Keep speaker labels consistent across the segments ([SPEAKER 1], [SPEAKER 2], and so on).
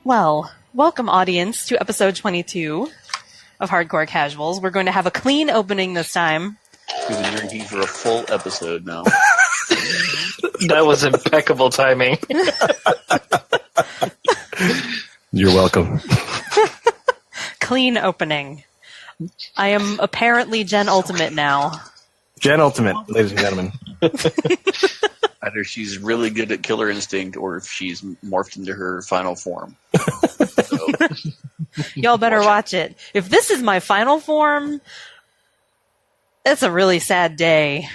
[SPEAKER 1] Well, welcome audience to episode 22 of Hardcore Casuals. We're going to have a clean opening this time.
[SPEAKER 2] We've been drinking for a full episode now.
[SPEAKER 3] That was impeccable timing.
[SPEAKER 4] You're welcome.
[SPEAKER 1] Clean opening. I am apparently Genultimate now.
[SPEAKER 4] Genultimate, ladies and gentlemen.
[SPEAKER 2] Either she's really good at Killer Instinct or if she's morphed into her final form. So,
[SPEAKER 1] Y'all better watch it. If this is my final form, it's a really sad day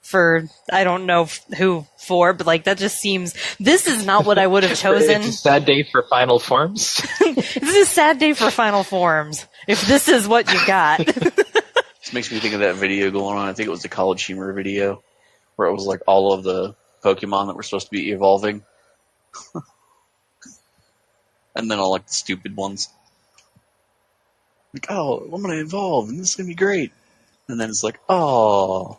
[SPEAKER 1] for, I don't know who for, but like that just seems, this is not what I would have chosen.
[SPEAKER 3] It's a sad day for final forms.
[SPEAKER 1] This is a sad day for final forms. If this is what you got.
[SPEAKER 2] this makes me think of that video going on. I think it was the College Humor video where it was like all of the Pokemon that were supposed to be evolving. And then all like the stupid ones. Like, oh, I'm going to evolve and this is going to be great. And then it's like, oh.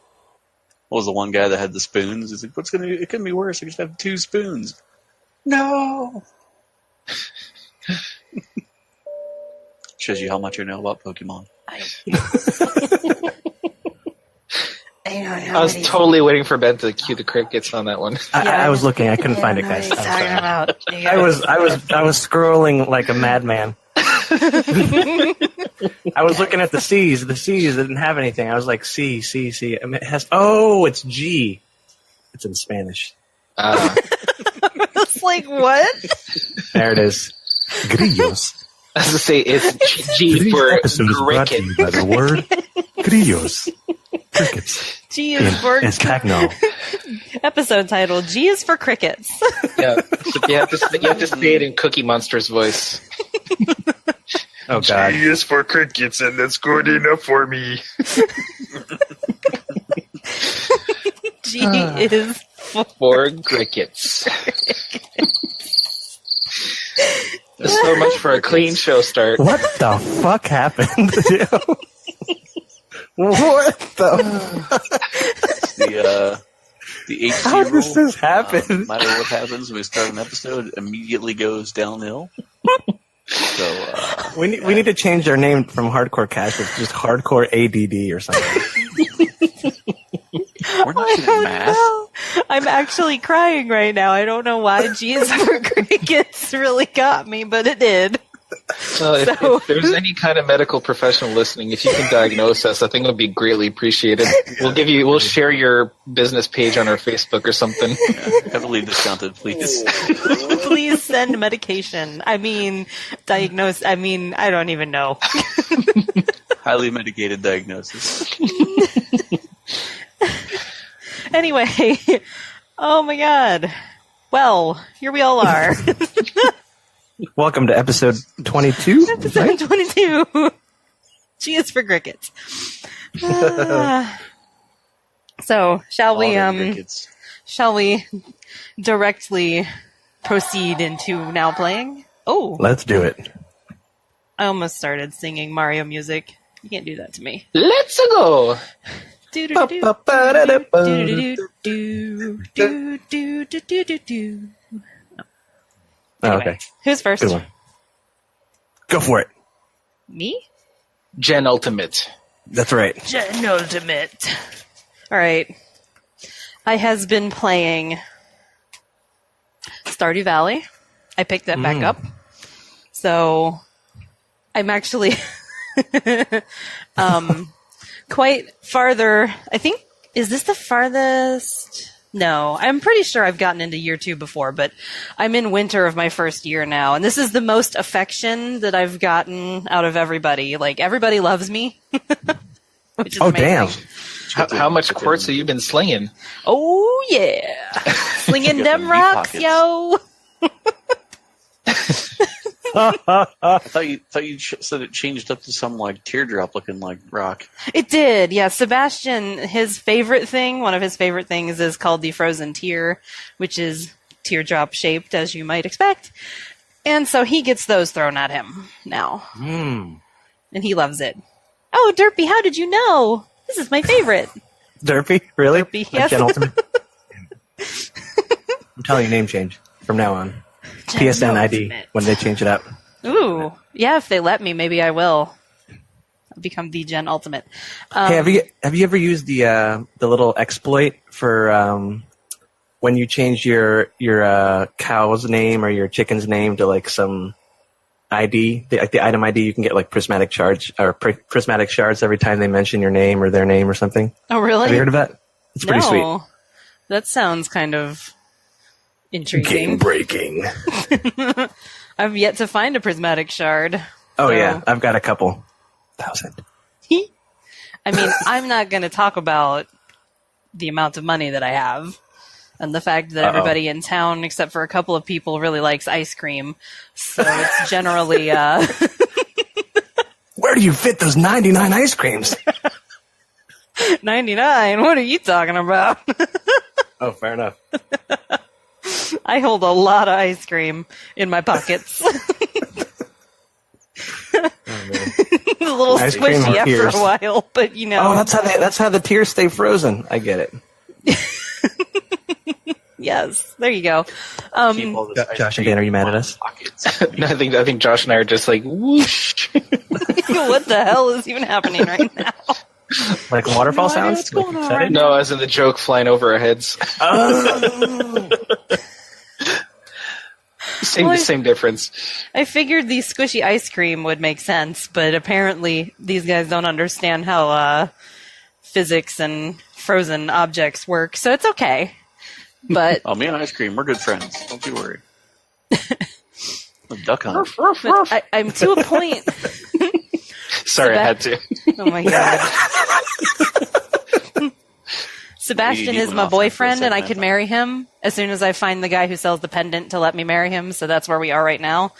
[SPEAKER 2] What was the one guy that had the spoons? He's like, it couldn't be worse. I just have 2 spoons. No. Shows you how much you know about Pokemon.
[SPEAKER 3] I was totally waiting for Ben to cue the crickets on that one.
[SPEAKER 4] I was looking. I couldn't find it, guys. I was scrolling like a madman. I was looking at the C's. The C's didn't have anything. I was like, C. I mean, it has. Oh, it's G. It's in Spanish.
[SPEAKER 1] It's like, what?
[SPEAKER 4] There it is. Grillos.
[SPEAKER 3] I was to say it's G for cricket.
[SPEAKER 4] By the word grillos. Crickets.
[SPEAKER 1] G is for
[SPEAKER 4] Espagno.
[SPEAKER 1] Episode title: G is for crickets.
[SPEAKER 3] Yeah, so you have to say it in Cookie Monster's voice.
[SPEAKER 4] Oh God!
[SPEAKER 5] G is for crickets, and that's good enough for me.
[SPEAKER 1] G is
[SPEAKER 3] for crickets. So much for a clean show start.
[SPEAKER 4] What the fuck happened? What the?
[SPEAKER 2] The HT
[SPEAKER 4] How
[SPEAKER 2] rule,
[SPEAKER 4] does this happen?
[SPEAKER 2] No matter what happens when we start an episode, it immediately goes downhill. So
[SPEAKER 4] we need to change our name from Hardcore Casual to just Hardcore ADD or something.
[SPEAKER 2] We're not good at math.
[SPEAKER 1] I'm actually crying right now. I don't know why G is for crickets really got me, but it did.
[SPEAKER 3] If there's any kind of medical professional listening, if you can diagnose us, I think it would be greatly appreciated. We'll share your business page on our Facebook or something.
[SPEAKER 2] Yeah, heavily discounted, please.
[SPEAKER 1] Please send medication. I mean, diagnose. I mean, I don't even know.
[SPEAKER 2] Highly medicated diagnosis.
[SPEAKER 1] Anyway, oh my God. Well, here we all are.
[SPEAKER 4] Welcome to episode 22.
[SPEAKER 1] Episode 22. G is for crickets. So, shall we directly proceed into now playing? Oh,
[SPEAKER 4] let's do it.
[SPEAKER 1] I almost started singing Mario music. You can't do that to me.
[SPEAKER 3] Let's go.
[SPEAKER 1] Anyway,
[SPEAKER 4] okay.
[SPEAKER 1] Who's first?
[SPEAKER 4] Good one. Go for it.
[SPEAKER 1] Me?
[SPEAKER 3] Genultimate.
[SPEAKER 4] That's right.
[SPEAKER 1] Genultimate. All right. I has been playing Stardew Valley. I picked that back up. So I'm actually quite farther. I think, is this the farthest? No, I'm pretty sure I've gotten into year 2 before, but I'm in winter of my first year now, and this is the most affection that I've gotten out of everybody. Like, everybody loves me. Which is amazing.
[SPEAKER 4] Damn.
[SPEAKER 3] How much quartz have you been slinging?
[SPEAKER 1] Oh, yeah. Slinging them rocks, yo.
[SPEAKER 2] I thought you said it changed up to some like teardrop looking like rock.
[SPEAKER 1] It did, yeah. Sebastian, one of his favorite things is called the Frozen Tear, which is teardrop shaped, as you might expect. And so he gets those thrown at him now. And he loves it. Oh, Derpy, how did you know? This is my favorite.
[SPEAKER 4] Derpy? Really?
[SPEAKER 1] Derpy, yes.
[SPEAKER 4] I'm telling you, name change from now on. PSN ID
[SPEAKER 1] Genultimate.
[SPEAKER 4] when they change it up.
[SPEAKER 1] Ooh, yeah. If they let me, maybe I will become the Gen Ultimate.
[SPEAKER 4] Hey, have you ever used the little exploit for when you change your cow's name or your chicken's name to like some ID, the item ID? You can get like prismatic shards every time they mention your name or their name or something.
[SPEAKER 1] Oh, really?
[SPEAKER 4] Have you heard of that? It's pretty sweet.
[SPEAKER 1] No. That sounds kind of intriguing.
[SPEAKER 4] Game breaking.
[SPEAKER 1] I've yet to find a prismatic shard.
[SPEAKER 4] Oh
[SPEAKER 1] so-
[SPEAKER 4] yeah, I've got a couple thousand.
[SPEAKER 1] I mean, I'm not going to talk about the amount of money that I have and the fact that everybody in town, except for a couple of people, really likes ice cream. So it's generally...
[SPEAKER 4] Where do you fit those 99 ice creams?
[SPEAKER 1] 99? What are you talking about?
[SPEAKER 4] Oh, fair enough.
[SPEAKER 1] I hold a lot of ice cream in my pockets. It's a little
[SPEAKER 4] Ice cream
[SPEAKER 1] squishy
[SPEAKER 4] or
[SPEAKER 1] after
[SPEAKER 4] tears?
[SPEAKER 1] a while, but you know.
[SPEAKER 4] Oh, that's how the tears stay frozen. I get it.
[SPEAKER 1] Yes, there you go.
[SPEAKER 2] Keep all this ice
[SPEAKER 4] Josh and
[SPEAKER 2] cream
[SPEAKER 4] Dan, are you mad
[SPEAKER 2] in
[SPEAKER 4] at
[SPEAKER 2] my
[SPEAKER 4] us?
[SPEAKER 2] pockets.
[SPEAKER 3] No, I think Josh and I are just like whoosh.
[SPEAKER 1] What the hell is even happening right now?
[SPEAKER 4] Like waterfall sounds? Like excited?
[SPEAKER 3] No, as in the joke flying over our heads.
[SPEAKER 4] Oh.
[SPEAKER 3] Same difference.
[SPEAKER 1] I figured the squishy ice cream would make sense, but apparently these guys don't understand how physics and frozen objects work, so it's okay. But
[SPEAKER 2] Oh, me and ice cream, we're good friends. Don't you worry. Duck hunt.
[SPEAKER 1] but I'm to a point.
[SPEAKER 3] Sorry, I had to.
[SPEAKER 1] Oh my god. Sebastian
[SPEAKER 2] You
[SPEAKER 1] is
[SPEAKER 2] went
[SPEAKER 1] my
[SPEAKER 2] off there for a
[SPEAKER 1] boyfriend, and I
[SPEAKER 2] second,
[SPEAKER 1] could
[SPEAKER 2] I
[SPEAKER 1] marry him as soon as I find the guy who sells the pendant to let me marry him. So that's where we are right now.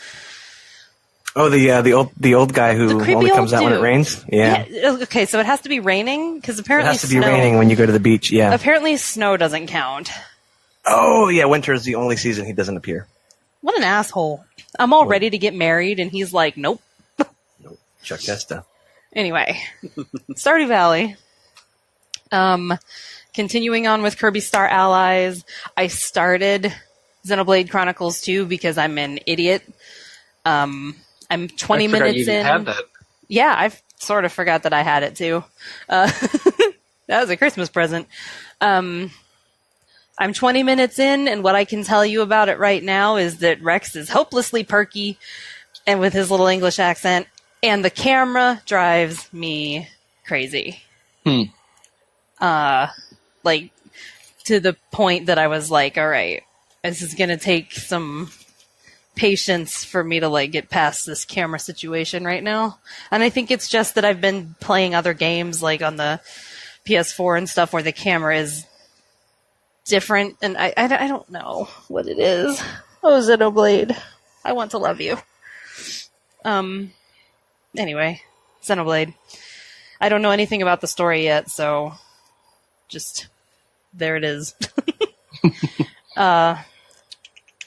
[SPEAKER 4] Oh, the old guy who
[SPEAKER 1] The creepy
[SPEAKER 4] only
[SPEAKER 1] old
[SPEAKER 4] comes out when it
[SPEAKER 1] dude.
[SPEAKER 4] rains? Yeah.
[SPEAKER 1] Okay, so it has to be raining because
[SPEAKER 4] It
[SPEAKER 1] apparently
[SPEAKER 4] has to be
[SPEAKER 1] snow.
[SPEAKER 4] raining when you go to the beach, yeah.
[SPEAKER 1] Apparently, snow doesn't count.
[SPEAKER 4] Oh, yeah, winter is the only season he doesn't appear.
[SPEAKER 1] What an asshole! I'm all ready to get married, and he's like, "Nope."
[SPEAKER 4] Chuck Testa.
[SPEAKER 1] Anyway, Stardew Valley. Continuing on with Kirby Star Allies, I started Xenoblade Chronicles 2 because I'm an idiot. I'm 20
[SPEAKER 3] I forgot
[SPEAKER 1] minutes
[SPEAKER 3] you even
[SPEAKER 1] in.
[SPEAKER 3] had that.
[SPEAKER 1] Yeah, I sort of forgot that I had it too. That was a Christmas present. I'm 20 minutes in, and what I can tell you about it right now is that Rex is hopelessly perky and with his little English accent, and the camera drives me crazy. Like, to the point that I was like, all right, this is going to take some patience for me to like get past this camera situation right now. And I think it's just that I've been playing other games like on the PS4 and stuff where the camera is different, and I don't know what it is. Oh, Xenoblade, I want to love you. Anyway, Xenoblade. I don't know anything about the story yet, so just there it is.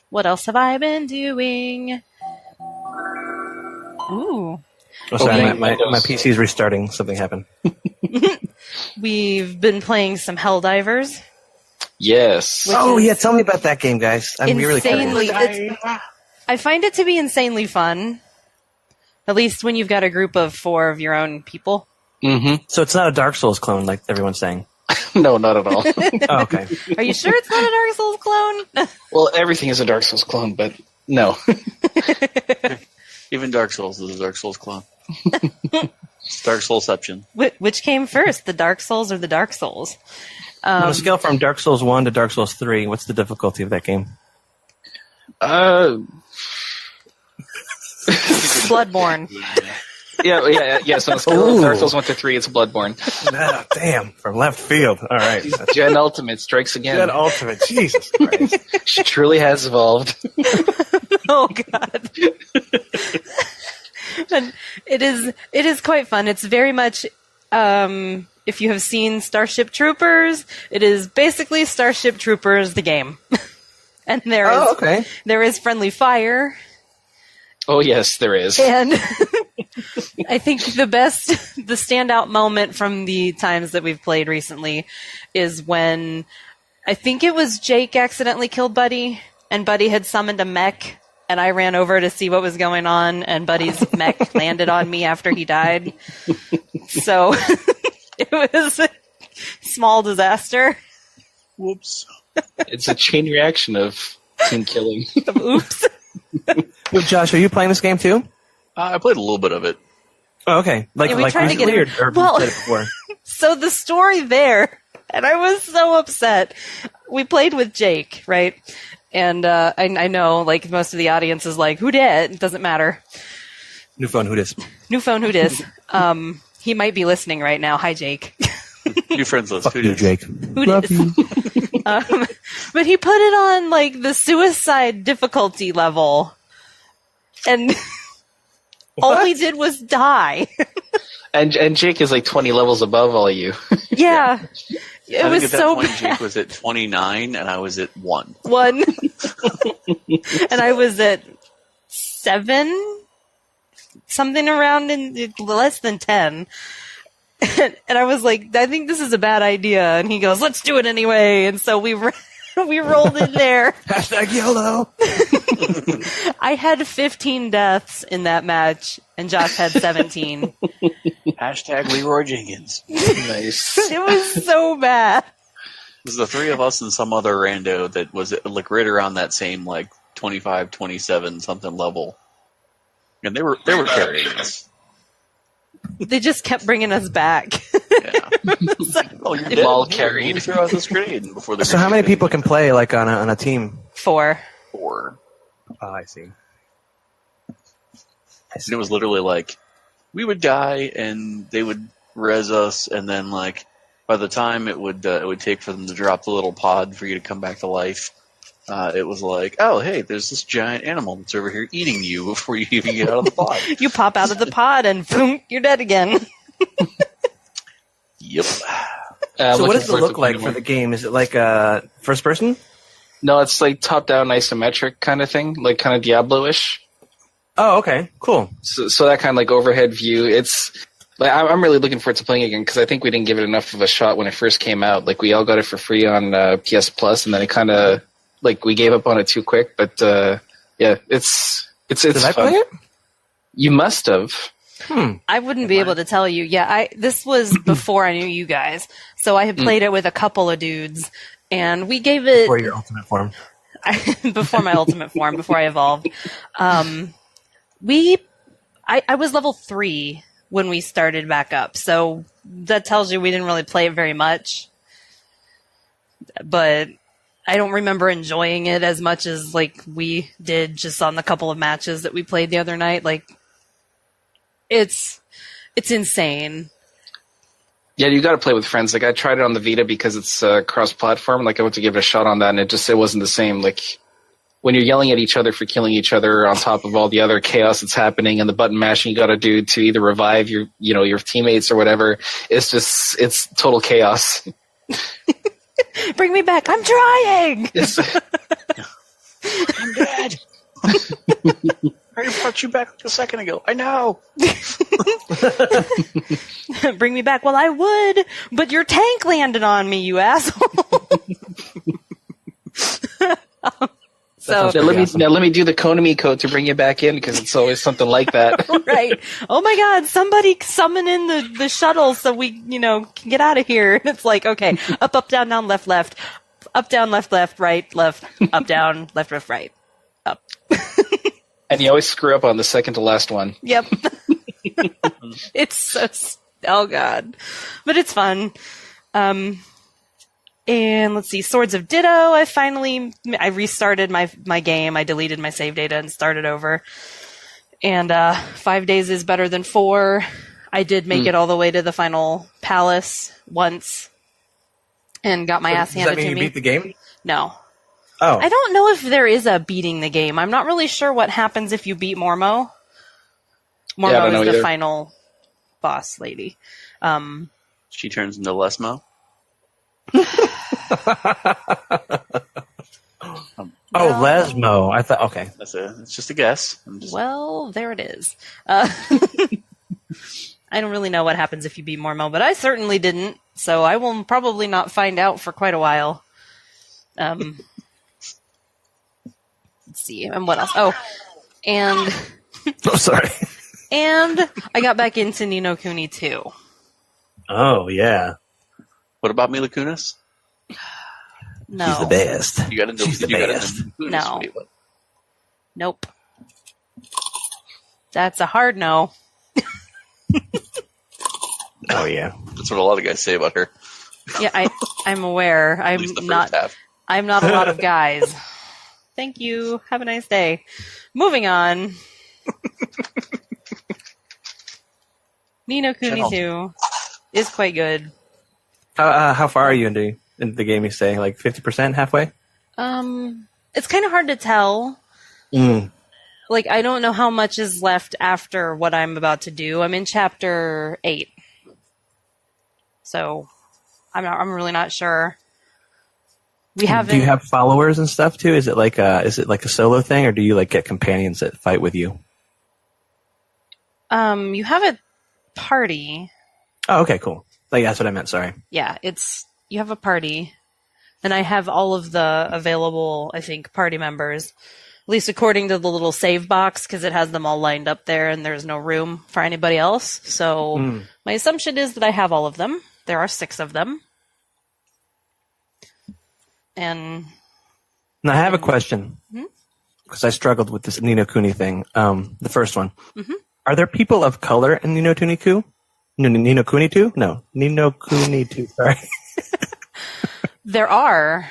[SPEAKER 1] What else have I been doing? Ooh.
[SPEAKER 4] Oh, sorry,
[SPEAKER 3] Okay.
[SPEAKER 4] my PC's restarting. Something happened.
[SPEAKER 1] We've been playing some Helldivers.
[SPEAKER 3] Yes.
[SPEAKER 4] Oh, yeah, tell me about that game, guys. I'm really
[SPEAKER 1] Insanely.
[SPEAKER 4] curious.
[SPEAKER 1] I find it to be insanely fun. At least when you've got a group of 4 of your own people.
[SPEAKER 3] Mm-hmm.
[SPEAKER 4] So it's not a Dark Souls clone like everyone's saying.
[SPEAKER 3] No, not at all.
[SPEAKER 4] Oh, okay.
[SPEAKER 1] Are you sure it's not a Dark Souls clone?
[SPEAKER 3] Well, everything is a Dark Souls clone, but no.
[SPEAKER 2] Even Dark Souls is a Dark Souls clone. It's Dark Soulsception.
[SPEAKER 1] Which came first, the Dark Souls or the Dark Souls?
[SPEAKER 4] On a scale from Dark Souls 1 to Dark Souls 3, what's the difficulty of that game?
[SPEAKER 1] Bloodborne.
[SPEAKER 3] Yeah. So on a scale of Dark Souls 1 to 3, it's Bloodborne.
[SPEAKER 4] Ah, damn, from left field. All right.
[SPEAKER 3] Gen Ultimate strikes again.
[SPEAKER 4] That ultimate. Jesus Christ.
[SPEAKER 3] She truly has evolved.
[SPEAKER 1] Oh god. And it is quite fun. It's very much if you have seen Starship Troopers, it is basically Starship Troopers the game. And there is friendly fire.
[SPEAKER 3] Oh, yes, there is.
[SPEAKER 1] And I think the standout moment from the times that we've played recently is when I think it was Jake accidentally killed Buddy, and Buddy had summoned a mech and I ran over to see what was going on, and Buddy's mech landed on me after he died. So it was a small disaster.
[SPEAKER 2] Whoops.
[SPEAKER 3] It's a chain reaction of team killing.
[SPEAKER 1] Oops.
[SPEAKER 4] Well, Josh, are you playing this game too?
[SPEAKER 2] I played a little bit of it.
[SPEAKER 4] Oh, okay. Like,
[SPEAKER 1] Yeah, we
[SPEAKER 4] like
[SPEAKER 1] tried to get
[SPEAKER 4] recently,
[SPEAKER 1] it-
[SPEAKER 4] or
[SPEAKER 1] Well-
[SPEAKER 4] played it before?
[SPEAKER 1] So the story there, and I was so upset. We played with Jake, right? And I know, like, most of the audience is like, who did? It doesn't matter.
[SPEAKER 4] New phone, who dis?
[SPEAKER 1] New phone, who dis? He might be listening right now. Hi, Jake.
[SPEAKER 2] New friends list.
[SPEAKER 4] Fuck
[SPEAKER 2] Who
[SPEAKER 4] you,
[SPEAKER 2] dis?
[SPEAKER 4] Jake.
[SPEAKER 1] Who
[SPEAKER 4] Love
[SPEAKER 1] dis?
[SPEAKER 4] you.
[SPEAKER 1] But he put it on, like, the suicide difficulty level. And all we did was die.
[SPEAKER 3] And Jake is like 20 levels above all of you.
[SPEAKER 1] Yeah. It
[SPEAKER 2] I
[SPEAKER 1] was
[SPEAKER 2] think at that
[SPEAKER 1] so
[SPEAKER 2] point
[SPEAKER 1] bad.
[SPEAKER 2] Jake was at 29 and I was at 1.
[SPEAKER 1] One. And I was at 7, something around in less than 10. And I was like, I think this is a bad idea. And he goes, let's do it anyway. And so we rolled in there.
[SPEAKER 4] Hashtag YOLO.
[SPEAKER 1] I had 15 deaths in that match, and Josh had 17.
[SPEAKER 2] Hashtag Leroy Jenkins.
[SPEAKER 3] Nice.
[SPEAKER 1] It was so bad.
[SPEAKER 2] It was the three of us and some other rando that was like right around that same like 25, 27 something level. And they were carrying us.
[SPEAKER 1] They just kept bringing us back.
[SPEAKER 2] Yeah. Oh, you're dead.
[SPEAKER 3] All
[SPEAKER 2] Here,
[SPEAKER 3] carried.
[SPEAKER 2] let me throw out this grenade before the
[SPEAKER 4] So how many people can play like on a team?
[SPEAKER 1] 4.
[SPEAKER 2] 4.
[SPEAKER 4] Oh, I see.
[SPEAKER 2] And it was literally like we would die and they would res us, and then like by the time it would take for them to drop the little pod for you to come back to life, it was like, oh hey, there's this giant animal that's over here eating you before you even get out of the pod.
[SPEAKER 1] You pop out of the pod, and boom, you're dead again.
[SPEAKER 2] Yep.
[SPEAKER 4] So what does it look like for the game? Is it like first person?
[SPEAKER 3] No, it's like top-down isometric kind of thing, like kind of Diablo-ish.
[SPEAKER 4] Oh, okay, cool.
[SPEAKER 3] So that kind of like overhead view. It's like I'm really looking forward to playing it again because I think we didn't give it enough of a shot when it first came out. Like we all got it for free on PS Plus, and then it kind of like we gave up on it too quick. But yeah, it's
[SPEAKER 4] Did I
[SPEAKER 3] fun.
[SPEAKER 4] play it?
[SPEAKER 3] You must have.
[SPEAKER 1] I wouldn't be able to tell you. Yeah, this was before I knew you guys, so I had played it with a couple of dudes, and we gave it
[SPEAKER 4] Or your ultimate form?
[SPEAKER 1] before my ultimate form, before I evolved. I was level 3 when we started back up, so that tells you we didn't really play it very much. But I don't remember enjoying it as much as like we did just on the couple of matches that we played the other night. Like, it's insane.
[SPEAKER 3] Yeah, you got to play with friends. Like I tried it on the Vita because it's cross-platform. Like I went to give it a shot on that, and it wasn't the same. Like when you're yelling at each other for killing each other on top of all the other chaos that's happening and the button mashing you got to do to either revive your teammates or whatever, it's total chaos.
[SPEAKER 1] Bring me back! I'm trying.
[SPEAKER 2] I'm dead. I brought you back like a second ago. I know.
[SPEAKER 1] Bring me back. Well, I would, but your tank landed on me, you asshole. So
[SPEAKER 3] Let me do the Konami code to bring you back in because it's always something like that.
[SPEAKER 1] right. Oh my God! Somebody summon in the shuttle so we can get out of here. And it's like, okay, up, down, left, up, down, left, right, left, up, down, left, right, up.
[SPEAKER 3] And you always screw up on the second to last one.
[SPEAKER 1] Yep. It's so oh God, but it's fun. And let's see, Swords of Ditto. I restarted my game. I deleted my save data and started over. And 5 days is better than 4. I did make it all the way to the final palace once, and got my ass
[SPEAKER 4] Does that
[SPEAKER 1] handed
[SPEAKER 4] mean
[SPEAKER 1] to
[SPEAKER 4] you
[SPEAKER 1] me.
[SPEAKER 4] beat the game?
[SPEAKER 1] No.
[SPEAKER 4] Oh,
[SPEAKER 1] I don't know if there is a beating the game. I'm not really sure what happens if you beat Mormo.
[SPEAKER 3] I don't
[SPEAKER 1] Mormo
[SPEAKER 3] know
[SPEAKER 1] is the
[SPEAKER 3] either.
[SPEAKER 1] final boss lady.
[SPEAKER 2] She turns into Lesmo.
[SPEAKER 4] Lesmo. I thought. Okay.
[SPEAKER 2] It's just a guess.
[SPEAKER 1] Well, there it is. I don't really know what happens if you beat Mormo, but I certainly didn't, so I will probably not find out for quite a while. Let's see, and what else? Oh, And
[SPEAKER 4] Oh, sorry.
[SPEAKER 1] and I got back into Ni no Kuni 2.
[SPEAKER 4] Oh, yeah.
[SPEAKER 2] What about Mila Kunis?
[SPEAKER 1] No.
[SPEAKER 4] She's the best.
[SPEAKER 2] You got into
[SPEAKER 4] She's the
[SPEAKER 2] you got
[SPEAKER 4] best.
[SPEAKER 2] into Kunis.
[SPEAKER 1] No.
[SPEAKER 2] Wait, what?
[SPEAKER 1] Nope. That's a hard no.
[SPEAKER 4] Oh, yeah.
[SPEAKER 2] That's what a lot of guys say about her.
[SPEAKER 1] Yeah, I'm aware.
[SPEAKER 2] At
[SPEAKER 1] I'm
[SPEAKER 2] least the first
[SPEAKER 1] not
[SPEAKER 2] half.
[SPEAKER 1] I'm not a lot of guys. Thank you. Have a nice day. Moving on. Ni no Kuni
[SPEAKER 2] Channel.
[SPEAKER 1] 2 is quite good.
[SPEAKER 4] How far are you into the game, you say? Like 50%, halfway?
[SPEAKER 1] It's kind of hard to tell.
[SPEAKER 4] Mm.
[SPEAKER 1] Like, I don't know how much is left after what I'm about to do. I'm in chapter 8. So, I'm really not sure. We haven't.
[SPEAKER 4] Do you have followers and stuff too? Is it like a solo thing, or do you like get companions that fight with you?
[SPEAKER 1] You have a party.
[SPEAKER 4] Oh, okay, cool. Like, that's what I meant. Sorry.
[SPEAKER 1] Yeah, you have a party. And I have all of the available, I think, party members. At least according to the little save box, because it has them all lined up there and there's no room for anybody else. So my assumption is that I have all of them. There are 6 of them. And
[SPEAKER 4] Now I have a question because I struggled with this Ni no Kuni thing. The first one.
[SPEAKER 1] Mhm.
[SPEAKER 4] Are there people of color in Ni no Kuni 2? No, Ni no Kuni 2? No, Ni no Kuni 2. Sorry.
[SPEAKER 1] there are.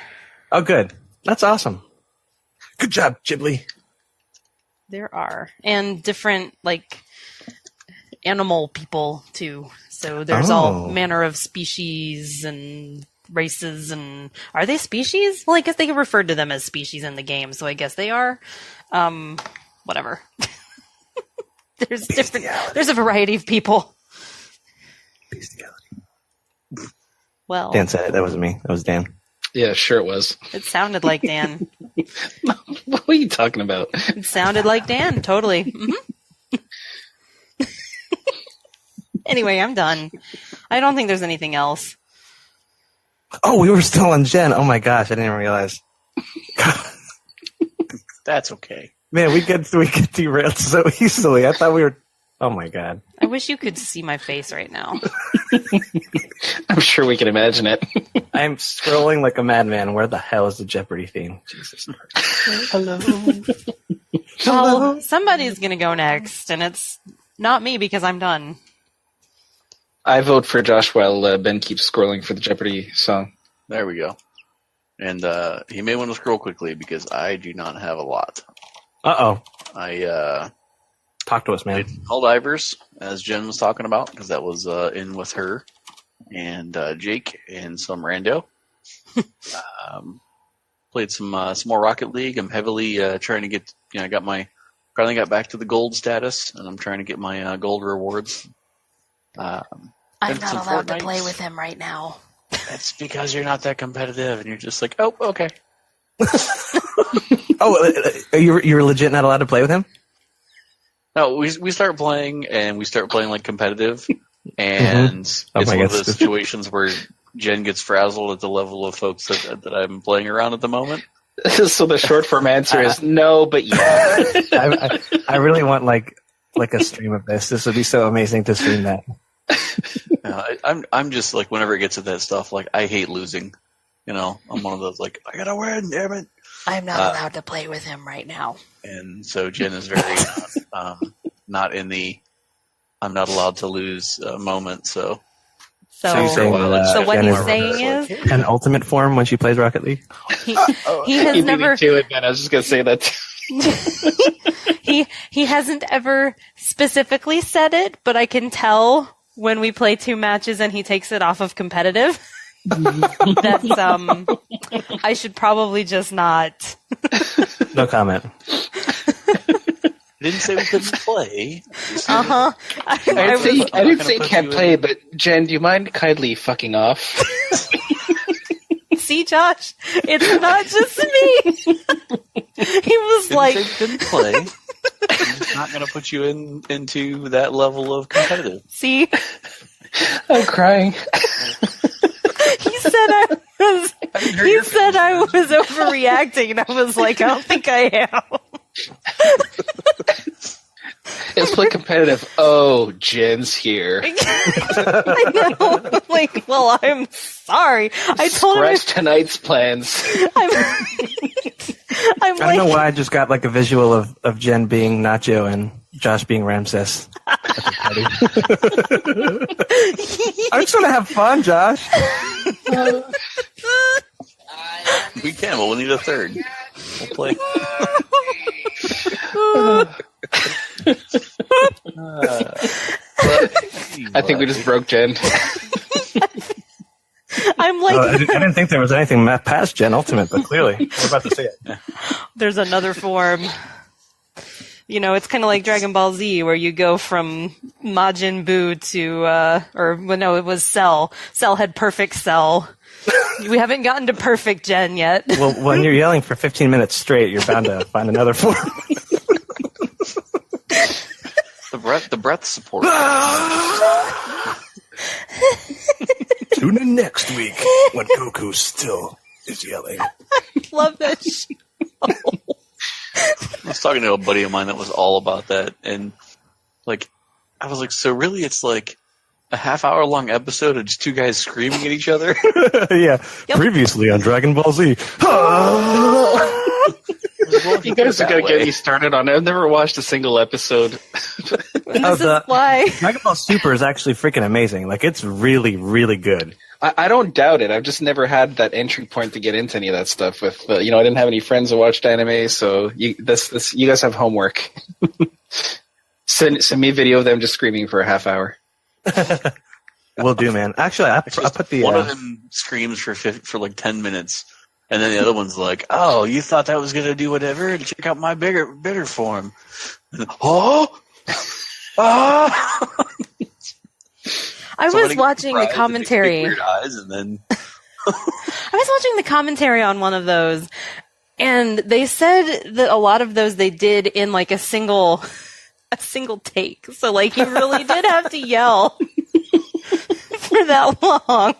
[SPEAKER 4] Oh, good. That's awesome. Good job, Ghibli.
[SPEAKER 1] There are. And different, like, animal people, too. So there's all manner of species and races and... Are they species? Well, I guess they referred to them as species in the game, so I guess they are. Whatever. There's a variety of people.
[SPEAKER 4] Bestiality.
[SPEAKER 1] Well,
[SPEAKER 4] Dan said it. That wasn't me. That was Dan.
[SPEAKER 3] Yeah, sure it was.
[SPEAKER 1] it sounded like Dan.
[SPEAKER 3] What are you talking about?
[SPEAKER 1] It sounded like Dan, totally. Anyway, I'm done. I don't think there's anything else.
[SPEAKER 4] Oh, we were still on Jen. Oh my gosh, I didn't realize.
[SPEAKER 2] That's okay.
[SPEAKER 4] Man, we get derailed so easily. I thought we were. Oh my god.
[SPEAKER 1] I wish you could see my face right now.
[SPEAKER 3] I'm sure we can imagine it.
[SPEAKER 4] I'm scrolling like a madman. Where the hell is the Jeopardy theme? Jesus Christ.
[SPEAKER 2] Hello.
[SPEAKER 1] Well, somebody's going to go next, and it's not me because I'm done.
[SPEAKER 3] I vote for Josh while Ben keeps scrolling for the Jeopardy song.
[SPEAKER 2] There we go. And he may want to scroll quickly because I do not have a lot.
[SPEAKER 4] Uh-oh.
[SPEAKER 2] I
[SPEAKER 4] Talk to us, man.
[SPEAKER 2] played Helldivers, as Jen was talking about, because that was in with her and Jake and some rando. Played some more Rocket League. I'm heavily trying to get, finally got back to the gold status, and I'm trying to get my gold rewards.
[SPEAKER 1] I'm
[SPEAKER 2] And
[SPEAKER 1] not
[SPEAKER 2] some
[SPEAKER 1] allowed to
[SPEAKER 2] Fortnites.
[SPEAKER 1] play with him right now.
[SPEAKER 2] It's because you're not that competitive, and you're just like, oh, okay.
[SPEAKER 4] Oh, you're legit not allowed to play with him?
[SPEAKER 2] No, we start playing, and we start playing like competitive, and
[SPEAKER 4] Oh
[SPEAKER 2] it's
[SPEAKER 4] my
[SPEAKER 2] one of
[SPEAKER 4] God.
[SPEAKER 2] those situations where Jen gets frazzled at the level of folks that I'm playing around at the moment.
[SPEAKER 3] So the short form answer is no, but yeah.
[SPEAKER 4] I really want like a stream of this. This would be so amazing to stream that.
[SPEAKER 2] I'm just like, whenever it gets to that stuff, like, I hate losing. I'm one of those, like, I gotta win, damn it.
[SPEAKER 1] I'm not allowed to play with him right now.
[SPEAKER 2] And so Jen is very not in the I'm not allowed to lose moment. So
[SPEAKER 1] So,
[SPEAKER 4] you're saying,
[SPEAKER 1] so what
[SPEAKER 4] Jen
[SPEAKER 1] he's
[SPEAKER 4] is
[SPEAKER 1] saying is
[SPEAKER 4] an ultimate form when she plays Rocket League?
[SPEAKER 1] he has
[SPEAKER 3] You beat
[SPEAKER 1] never
[SPEAKER 3] me to it, Ben. I was just going to say that.
[SPEAKER 1] he hasn't ever specifically said it, but I can tell when we play 2 matches and he takes it off of competitive. That's I should probably just not.
[SPEAKER 4] No comment.
[SPEAKER 2] I didn't say we couldn't play.
[SPEAKER 1] Uh-huh.
[SPEAKER 3] I didn't say can't play, but Jen, do you mind kindly fucking off?
[SPEAKER 1] See, Josh, it's not just me. He was
[SPEAKER 2] Didn't
[SPEAKER 1] like,
[SPEAKER 2] say we couldn't play. I'm just not going to put you into that level of competitive.
[SPEAKER 1] see,
[SPEAKER 3] I'm crying.
[SPEAKER 1] he said I was overreacting, and I was like, I don't think I am.
[SPEAKER 3] Let's play competitive. Oh, Jen's here.
[SPEAKER 1] I know. Like, well, I'm sorry. I told him.
[SPEAKER 3] Scratch tonight's plans.
[SPEAKER 1] I'm
[SPEAKER 4] I don't know why I just got like a visual of Jen being Nacho and Josh being Ramses. I just want to have fun, Josh.
[SPEAKER 2] We can, but we'll need a third. We'll play.
[SPEAKER 3] I think we just broke Jen.
[SPEAKER 1] I'm like,
[SPEAKER 4] I didn't think there was anything past Genultimate, but clearly we're about to see it.
[SPEAKER 1] there's another form. You know, it's kind of like Dragon Ball Z, where you go from Majin Buu to, it was Cell. Cell had perfect Cell. We haven't gotten to perfect Gen yet.
[SPEAKER 4] Well, when you're yelling for 15 minutes straight, you're bound to find another form.
[SPEAKER 2] The breath support.
[SPEAKER 4] Tune in next week when Goku still is yelling.
[SPEAKER 1] Love that show.
[SPEAKER 2] I was talking to a buddy of mine that was all about that, and like, I was like, so really, it's like a half-hour-long episode of just two guys screaming at each other?
[SPEAKER 4] Yeah.
[SPEAKER 1] Yep.
[SPEAKER 4] Previously on Dragon Ball Z.
[SPEAKER 3] You guys are going to get me started on it. I've never watched a single episode.
[SPEAKER 1] And this is why.
[SPEAKER 4] Dragon Ball Super is actually freaking amazing. Like, it's really, really good.
[SPEAKER 3] I don't doubt it. I've just never had that entry point to get into any of that stuff. With I didn't have any friends who watched anime, so you guys have homework. Send me a video of them just screaming for a half hour.
[SPEAKER 4] Will do, man. Actually, I put the
[SPEAKER 2] one of them screams for like 10 minutes, and then the other one's like, "Oh, you thought that was gonna do whatever? Check out my better form." And,
[SPEAKER 1] I was watching the commentary.
[SPEAKER 2] Weird eyes, and then
[SPEAKER 1] I was watching the commentary on one of those, and they said that a lot of those they did in like a single take. So like you really did have to yell for that long.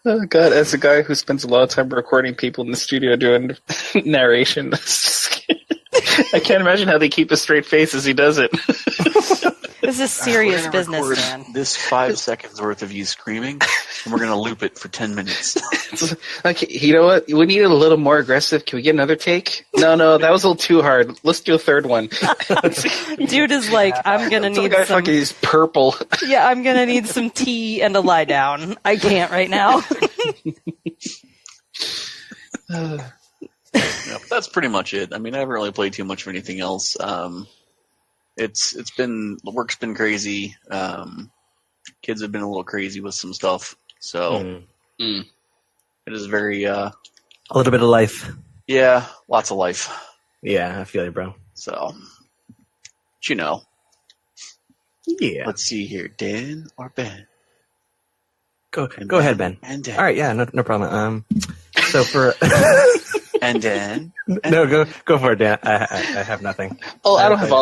[SPEAKER 3] Oh god, as a guy who spends a lot of time recording people in the studio doing narration, I can't imagine how they keep a straight face as he does it.
[SPEAKER 1] This is serious
[SPEAKER 2] we're gonna
[SPEAKER 1] business,
[SPEAKER 2] record
[SPEAKER 1] man.
[SPEAKER 2] This 5 seconds worth of you screaming, and we're gonna loop it for 10 minutes.
[SPEAKER 3] Like, you know what? We need it a little more aggressive. Can we get another take? No, that was a little too hard. Let's do a third one.
[SPEAKER 1] Dude is like, I'm gonna need
[SPEAKER 3] guy
[SPEAKER 1] some.
[SPEAKER 3] fucking is purple.
[SPEAKER 1] Yeah, I'm gonna need some tea and a lie down. I can't right now.
[SPEAKER 2] Yep, that's pretty much it. I mean, I haven't really played too much of anything else. The work's been crazy. Kids have been a little crazy with some stuff, so it is very
[SPEAKER 4] a little bit of life.
[SPEAKER 2] Yeah, lots of life.
[SPEAKER 4] Yeah, I feel you, bro.
[SPEAKER 2] So, but
[SPEAKER 4] Yeah.
[SPEAKER 2] let's see here, Dan or Ben?
[SPEAKER 4] Go ahead, Ben.
[SPEAKER 2] And Dan.
[SPEAKER 4] All right, yeah, no problem. So for
[SPEAKER 2] And Dan.
[SPEAKER 4] no, go for it, Dan. I have nothing.
[SPEAKER 3] Oh, I don't have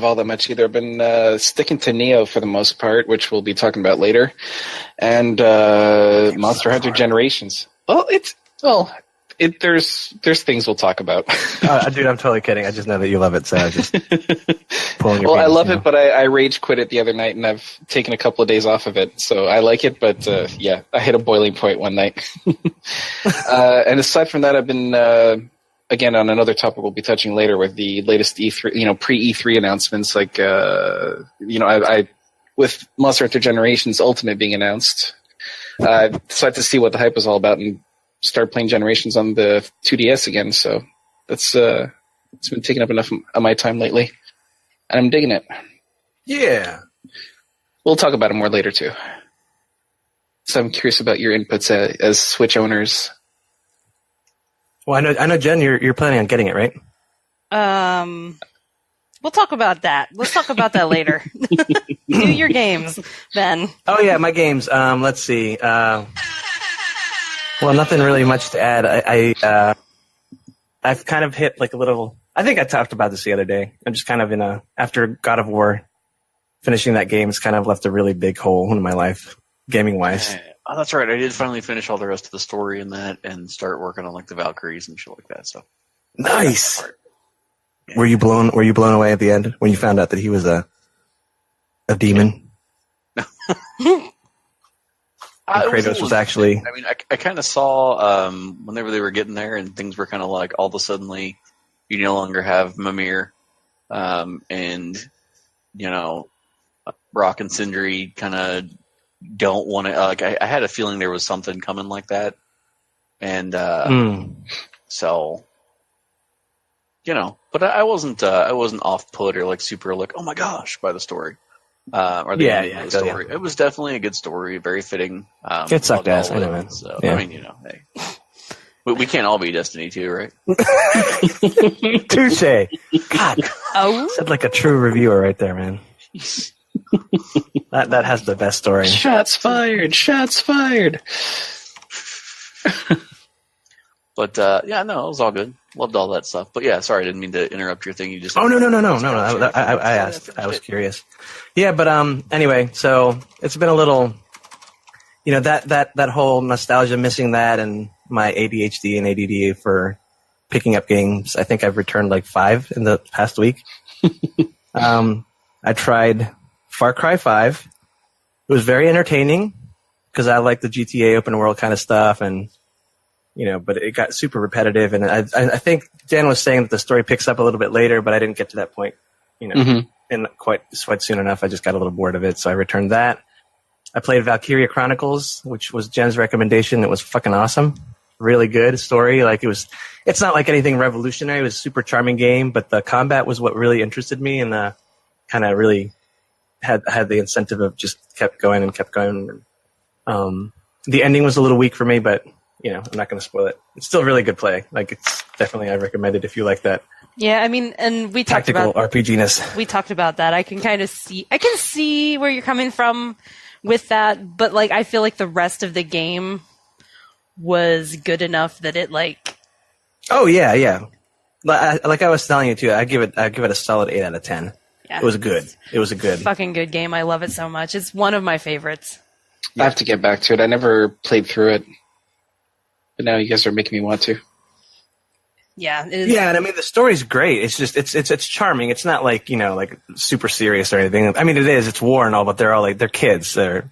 [SPEAKER 3] all that much either. I've been sticking to Nioh for the most part, which we'll be talking about later, and Monster Hunter Generations. There's things we'll talk about.
[SPEAKER 4] Dude, I'm totally kidding. I just know that you love it, so I just pulling your
[SPEAKER 3] Well, I
[SPEAKER 4] penis,
[SPEAKER 3] love
[SPEAKER 4] you know?
[SPEAKER 3] it, but I rage quit it the other night, and I've taken a couple of days off of it. So I like it, but yeah, I hit a boiling point one night. And aside from that, I've been again on another topic we'll be touching later with the latest E3, pre-E3 announcements. Like I with Monster Hunter Generations Ultimate being announced, I decided to see what the hype was all about and start playing Generations on the 2DS again. So that's it's been taking up enough of my time lately. And I'm digging it.
[SPEAKER 4] Yeah.
[SPEAKER 3] We'll talk about it more later, too. So I'm curious about your inputs as Switch owners.
[SPEAKER 4] Well, I know, Jen, you're planning on getting it, right?
[SPEAKER 1] We'll talk about that. Let's talk about that later. Do your games, Ben.
[SPEAKER 4] Oh, yeah, my games. Let's see. Well, nothing really much to add. I've kind of hit like a little... I think I talked about this the other day. I'm just kind of after God of War, finishing that game has kind of left a really big hole in my life, gaming-wise.
[SPEAKER 2] Oh, that's right. I did finally finish all the rest of the story in that and start working on like the Valkyries and shit like that. So
[SPEAKER 4] Nice. Were you blown away at the end when you found out that he was a demon? Kratos was actually.
[SPEAKER 2] I mean, I kind of saw whenever they were getting there, and things were kind of like all of a sudden, you no longer have Mimir, and Brock and Sindri kind of don't want to. I had a feeling there was something coming like that, and so. But I wasn't off put or super oh my gosh by the story, or the ending of the story. Yeah. It was definitely a good story, very fitting.
[SPEAKER 4] It sucked ass, I know, man.
[SPEAKER 2] So yeah. I mean, hey, we can't all be Destiny 2, right?
[SPEAKER 4] Touche. God, said like a true reviewer right there, man. that has the best story.
[SPEAKER 3] Shots fired! Shots fired!
[SPEAKER 2] But it was all good. Loved all that stuff. But yeah, sorry, I didn't mean to interrupt your thing. You just
[SPEAKER 4] no. I asked. I was curious. Yeah, but anyway, so it's been a little, that whole nostalgia, missing that, and my ADHD and ADD for picking up games. I think I've returned 5 in the past week. I tried Far Cry 5. It was very entertaining because I like the GTA open world kind of stuff, and but it got super repetitive, and I think Dan was saying that the story picks up a little bit later, but I didn't get to that point, and quite soon enough. I just got a little bored of it, so I returned that. I played Valkyria Chronicles, which was Jen's recommendation. It was fucking awesome, really good story. It's not like anything revolutionary. It was a super charming game, but the combat was what really interested me, and kind of really had the incentive of just kept going. The ending was a little weak for me, but. I'm not going to spoil it. It's still really good play. It's definitely, I recommend it if you like that.
[SPEAKER 1] Yeah, I mean, and we talked
[SPEAKER 4] tactical
[SPEAKER 1] about
[SPEAKER 4] RPG-ness.
[SPEAKER 1] We talked about that. I can see where you're coming from with that, but I feel like the rest of the game was good enough that it
[SPEAKER 4] Oh yeah. Like I was telling you too, I give it a solid 8 out of 10. Yeah. It was good. It was a good,
[SPEAKER 1] fucking good game. I love it so much. It's one of my favorites.
[SPEAKER 3] I have to get back to it. I never played through it. But now you guys are making me want to.
[SPEAKER 1] Yeah, it is.
[SPEAKER 4] Yeah, and I mean the story's great. It's just it's charming. It's not super serious or anything. I mean it is. It's war and all, but they're all they're kids. They're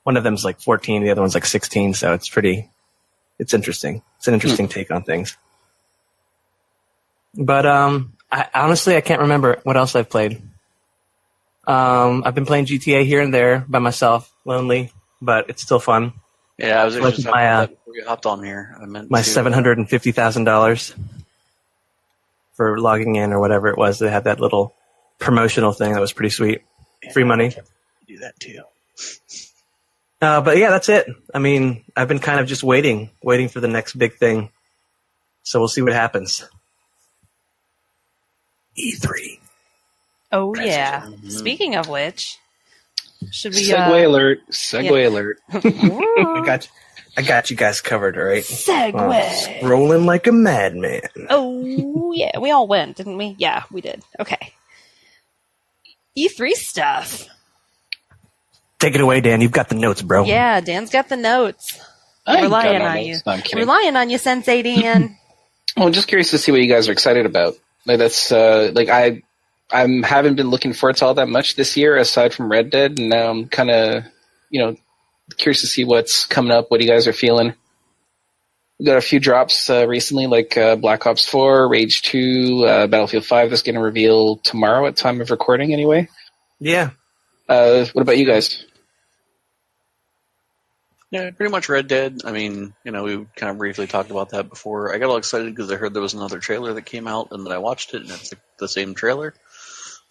[SPEAKER 4] one of them's 14, the other one's 16. So it's interesting. It's an interesting take on things. But I can't remember what else I've played. I've been playing GTA here and there by myself, lonely, but it's still fun.
[SPEAKER 2] Yeah, I was just talking about that before you hopped on here. I meant
[SPEAKER 4] my $750,000 for logging in or whatever it was. They had that little promotional thing that was pretty sweet. Yeah, free money.
[SPEAKER 2] Do that too.
[SPEAKER 4] But yeah, that's it. I mean, I've been kind of just waiting for the next big thing. So we'll see what happens. E3.
[SPEAKER 1] Oh yeah. Mm-hmm. Speaking of which. Should we
[SPEAKER 3] Segway alert. Segway alert.
[SPEAKER 4] I got you guys covered, all right?
[SPEAKER 1] Segway.
[SPEAKER 4] Scrolling like a madman.
[SPEAKER 1] Oh, yeah. We all went, didn't we? Yeah, we did. Okay. E3 stuff.
[SPEAKER 4] Take it away, Dan. You've got the notes, bro.
[SPEAKER 1] Yeah, Dan's got the notes.
[SPEAKER 3] I'm
[SPEAKER 1] relying on you. No, relying on you, Sensei Dan.
[SPEAKER 3] Well, I'm just curious to see what you guys are excited about. That's I haven't been looking forward to all that much this year, aside from Red Dead, and now I'm kind of, curious to see what's coming up, what you guys are feeling. We got a few drops recently, like Black Ops 4, Rage 2, Battlefield 5 that's getting revealed tomorrow at time of recording, anyway.
[SPEAKER 4] Yeah.
[SPEAKER 3] What about you guys?
[SPEAKER 2] Yeah, pretty much Red Dead. I mean, we kind of briefly talked about that before. I got all excited because I heard there was another trailer that came out, and then I watched it, and it's the same trailer.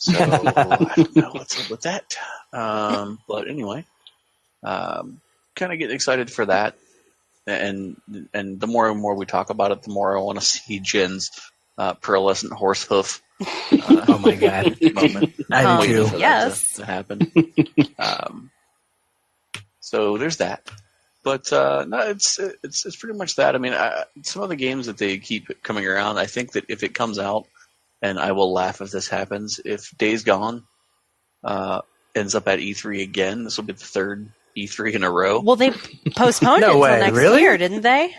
[SPEAKER 2] So I don't know what's up with that. But anyway, kind of getting excited for that. And the more and more we talk about it, the more I want to see Jen's pearlescent horse hoof.
[SPEAKER 4] Oh my god!
[SPEAKER 2] Moment.
[SPEAKER 4] I do.
[SPEAKER 1] Yes.
[SPEAKER 2] To happen. So there's that. But no, it's pretty much that. I mean, some of the games that they keep coming around, I think that if it comes out, and I will laugh if this happens, if Days Gone ends up at E3 again, this will be the third E3 in a row.
[SPEAKER 1] Well, they postponed it until next year, didn't they?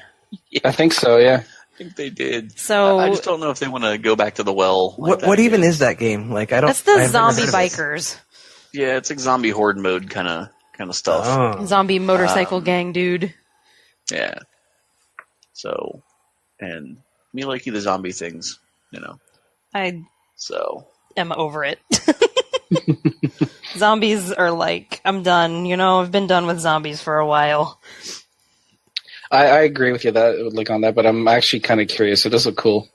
[SPEAKER 3] Yeah. I think so, yeah.
[SPEAKER 2] think they did.
[SPEAKER 1] So
[SPEAKER 2] I just don't know if they want to go back to the well. Like
[SPEAKER 4] What even is that game? Like I don't.
[SPEAKER 1] that's the
[SPEAKER 4] I've never
[SPEAKER 1] zombie
[SPEAKER 4] heard of it.
[SPEAKER 1] bikers,
[SPEAKER 2] Yeah, it's like zombie horde mode kind of stuff.
[SPEAKER 4] Oh.
[SPEAKER 1] zombie motorcycle gang dude.
[SPEAKER 2] Yeah. So, and me liking the zombie things,
[SPEAKER 1] I
[SPEAKER 2] So,
[SPEAKER 1] am over it. Zombies are like, I'm done. I've been done with zombies for a while.
[SPEAKER 3] I agree with you on that, but I'm actually kind of curious. It does look cool.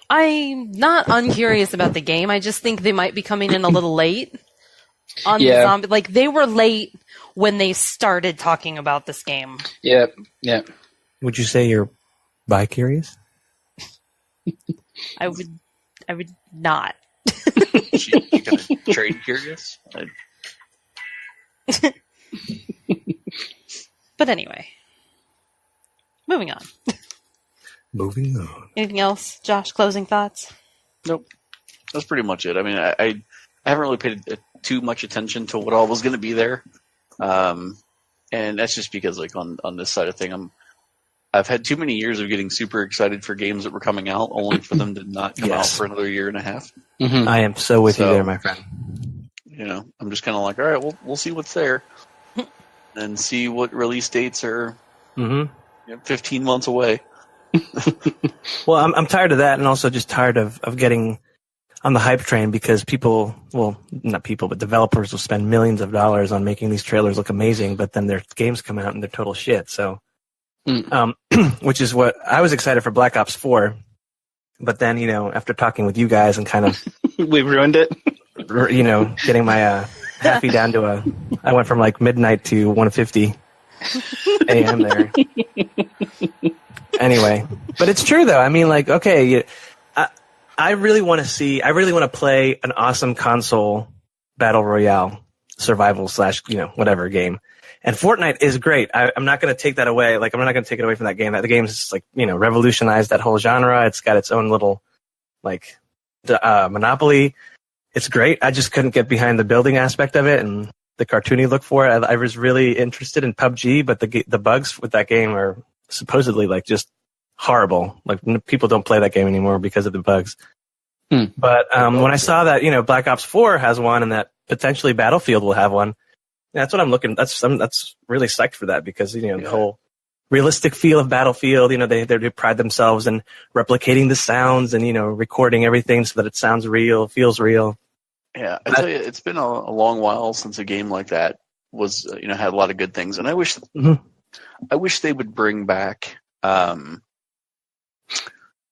[SPEAKER 1] I'm not uncurious about the game. I just think they might be coming in a little late on the
[SPEAKER 3] Yeah.
[SPEAKER 1] zombie. Like, they were late when they started talking about this game.
[SPEAKER 3] Yeah.
[SPEAKER 4] Would you say you're bi-curious?
[SPEAKER 1] I would not.
[SPEAKER 2] she kind of trade curious.
[SPEAKER 1] But anyway, moving on.
[SPEAKER 4] Moving on.
[SPEAKER 1] Anything else, Josh? Closing thoughts?
[SPEAKER 2] Nope. That's pretty much it. I mean, I haven't really paid too much attention to what all was going to be there. And that's just because, like, on this side of thing, I've had too many years of getting super excited for games that were coming out, only for them to not come out for another year and a half.
[SPEAKER 3] Mm-hmm.
[SPEAKER 4] I am so with you
[SPEAKER 2] So-
[SPEAKER 4] there, my friend.
[SPEAKER 2] I'm just kind of like, all right, we'll see what's there, and see what release dates are
[SPEAKER 4] Mm-hmm.
[SPEAKER 2] 15 months away.
[SPEAKER 4] Well, I'm tired of that, and also just tired of getting on the hype train because people, well, not people, but developers will spend millions of dollars on making these trailers look amazing, but then their games come out and they're total shit. So, which is what I was excited for Black Ops 4, but then after talking with you guys and kind of
[SPEAKER 3] We ruined it.
[SPEAKER 4] getting my happy down to I went from like midnight to 1:50 a.m. there. Anyway, but it's true though. I mean, like, okay, I really want to play an awesome console battle royale survival / whatever game. And Fortnite is great. I'm not going to take that away. Like, I'm not going to take it away from that game. The game's just like, revolutionized that whole genre. It's got its own little, like, monopoly. It's great. I just couldn't get behind the building aspect of it and the cartoony look for it. I was really interested in PUBG, but the bugs with that game are supposedly like just horrible. Like people don't play that game anymore because of the bugs. But when I saw that Black Ops 4 has one and that potentially Battlefield will have one, that's what I'm looking. That's really psyched for that because the whole realistic feel of Battlefield. They pride themselves in replicating the sounds and recording everything so that it sounds real, feels real.
[SPEAKER 2] Yeah, I tell you, it's been a long while since a game like that was had a lot of good things, and I wish they would bring back.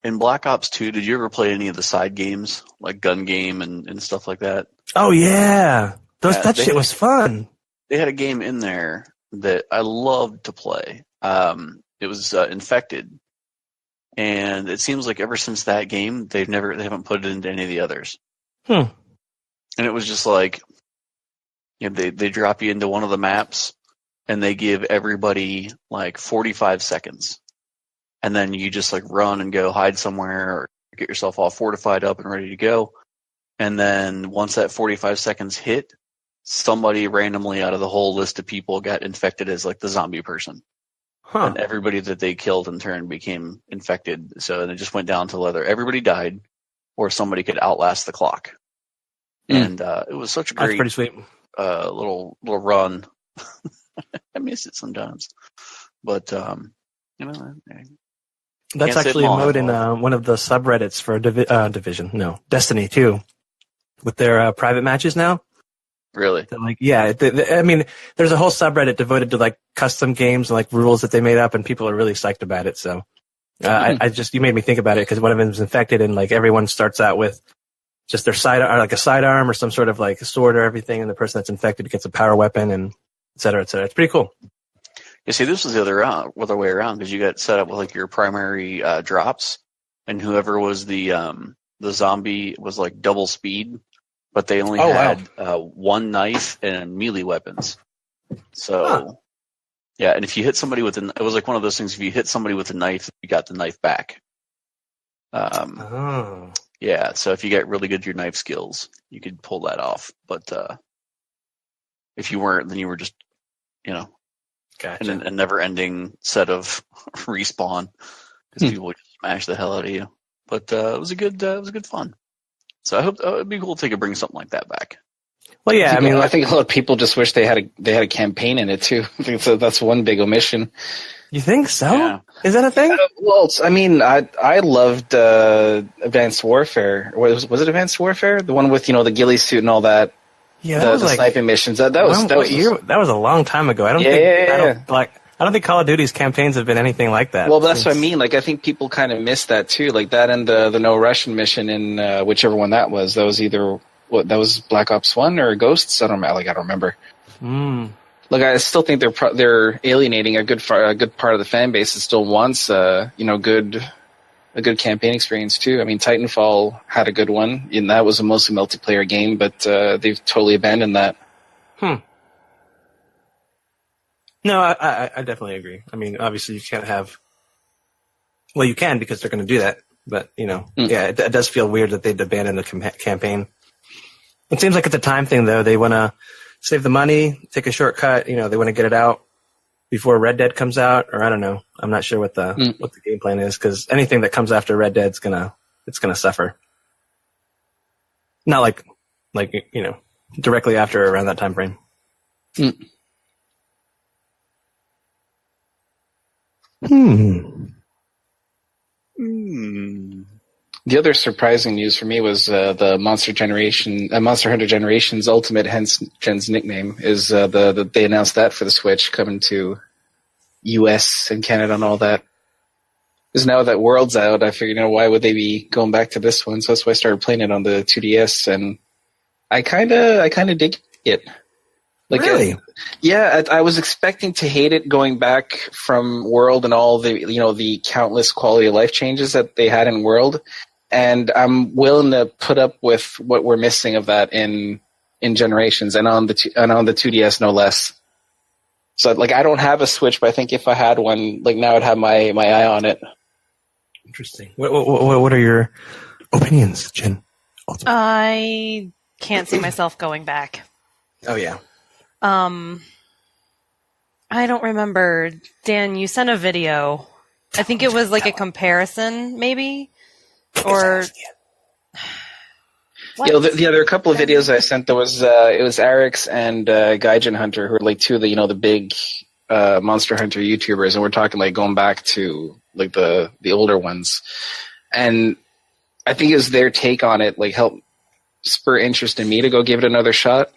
[SPEAKER 2] In Black Ops 2, did you ever play any of the side games like Gun Game and stuff like that?
[SPEAKER 4] Oh yeah, that shit was fun.
[SPEAKER 2] They had a game in there that I loved to play. It was Infected, and it seems like ever since that game, they haven't put it into any of the others. And it was just like, they drop you into one of the maps, and they give everybody like 45 seconds, and then you just like run and go hide somewhere or get yourself all fortified up and ready to go. And then once that 45 seconds hit, somebody randomly out of the whole list of people got infected as like the zombie person. And everybody that they killed in turn became infected. So it just went down to whether everybody died or somebody could outlast the clock. And it was such a
[SPEAKER 4] That's
[SPEAKER 2] great
[SPEAKER 4] pretty sweet.
[SPEAKER 2] little run. I miss it sometimes. But,
[SPEAKER 4] That's
[SPEAKER 2] Can't say
[SPEAKER 4] actually a
[SPEAKER 2] them all.
[SPEAKER 4] mode in one of the subreddits for Destiny 2 with their private matches now.
[SPEAKER 2] really.
[SPEAKER 4] Like, yeah, I mean, there's a whole subreddit devoted to like custom games and like rules that they made up, and people are really psyched about it. So, you made me think about it because one of them is infected, and like everyone starts out with just their like a sidearm or some sort of like sword or everything, and the person that's infected gets a power weapon and et cetera, et cetera. It's pretty cool.
[SPEAKER 2] You see, this was the other way around because you got set up with like your primary drops, and whoever was the zombie was like double speed, but they only had one knife and melee weapons. So, yeah, and if you hit somebody with it was like one of those things. If you hit somebody with a knife, you got the knife back. Yeah, so if you got really good at your knife skills, you could pull that off. But if you weren't, then you were just,
[SPEAKER 4] Gotcha.
[SPEAKER 2] a never-ending set of respawn because people would mash the hell out of you. But it was a good fun. So I hope it'd be cool if they could bring something like that back.
[SPEAKER 4] Well, yeah,
[SPEAKER 3] I think a lot of people just wish they had a campaign in it too. I think that's one big omission.
[SPEAKER 4] you think so?
[SPEAKER 2] Yeah.
[SPEAKER 4] Is that a thing?
[SPEAKER 3] I loved Advanced Warfare. Was it Advanced Warfare? The one with the ghillie suit and all that.
[SPEAKER 4] Yeah, that was
[SPEAKER 3] the
[SPEAKER 4] like
[SPEAKER 3] sniping missions. That
[SPEAKER 4] was a long time ago. I don't think Call of Duty's campaigns have been anything like that.
[SPEAKER 3] Well, that's what I mean. Like, I think people kind of missed that too. Like that and the No Russian mission in whichever one that was. That was either that was Black Ops 1 or Ghosts. I don't remember. Look, I still think they're alienating a good part of the fan base that still wants a good campaign experience too. I mean, Titanfall had a good one, and that was a mostly multiplayer game, but they've totally abandoned that.
[SPEAKER 4] No, I definitely agree. I mean, obviously you can't have. Well, you can because they're going to do that, but yeah, it does feel weird that they'd abandon the campaign. It seems like it's a time thing, though. They want to save the money, take a shortcut. They want to get it out before Red Dead comes out, or I don't know. I'm not sure what the game plan is, because anything that comes after Red Dead's gonna suffer. Not like directly after or around that time frame.
[SPEAKER 3] The other surprising news for me was the Monster Hunter Generations Ultimate, hence Jen's nickname, is they announced that for the Switch, coming to US and Canada and all that. Because now that World's out, I figured, why would they be going back to this one? So that's why I started playing it on the 2DS, and I kind of dig it. Like,
[SPEAKER 4] really?
[SPEAKER 3] I was expecting to hate it going back from World and all the the countless quality of life changes that they had in World, and I'm willing to put up with what we're missing of that in Generations and on the 2DS no less. So I don't have a Switch, but I think if I had one, now I'd have my eye on it.
[SPEAKER 4] Interesting. What are your opinions, Jen?
[SPEAKER 1] I can't see myself going back.
[SPEAKER 4] Oh yeah.
[SPEAKER 1] I don't remember. Dan, you sent a video. I think it was like a comparison, maybe? Or...
[SPEAKER 3] There are a couple of videos I sent. There was it was Arix and Gaijin Hunter, who are two of the big Monster Hunter YouTubers, and we're talking going back to the older ones. And I think it was their take on it helped spur interest in me to go give it another shot.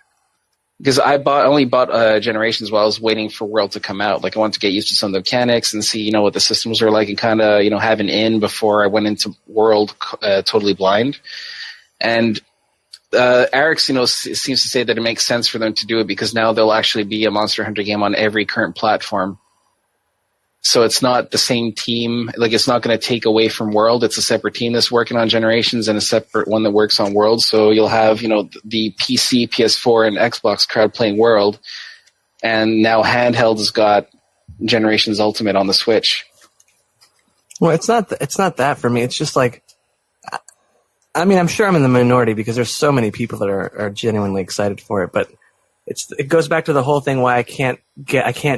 [SPEAKER 3] Because I only bought Generations while I was waiting for World to come out. I wanted to get used to some of the mechanics and see what the systems were like, and kind of have an in before I went into World totally blind. And Arix, seems to say that it makes sense for them to do it because now there'll actually be a Monster Hunter game on every current platform. So it's not the same team. It's not going to take away from World. It's a separate team that's working on Generations and a separate one that works on World. So you'll have, the PC, PS4, and Xbox crowd playing World. And now Handheld has got Generations Ultimate on the Switch.
[SPEAKER 4] Well, it's not that for me. It's just I'm sure I'm in the minority because there's so many people that are genuinely excited for it. But it goes back to the whole thing why I can't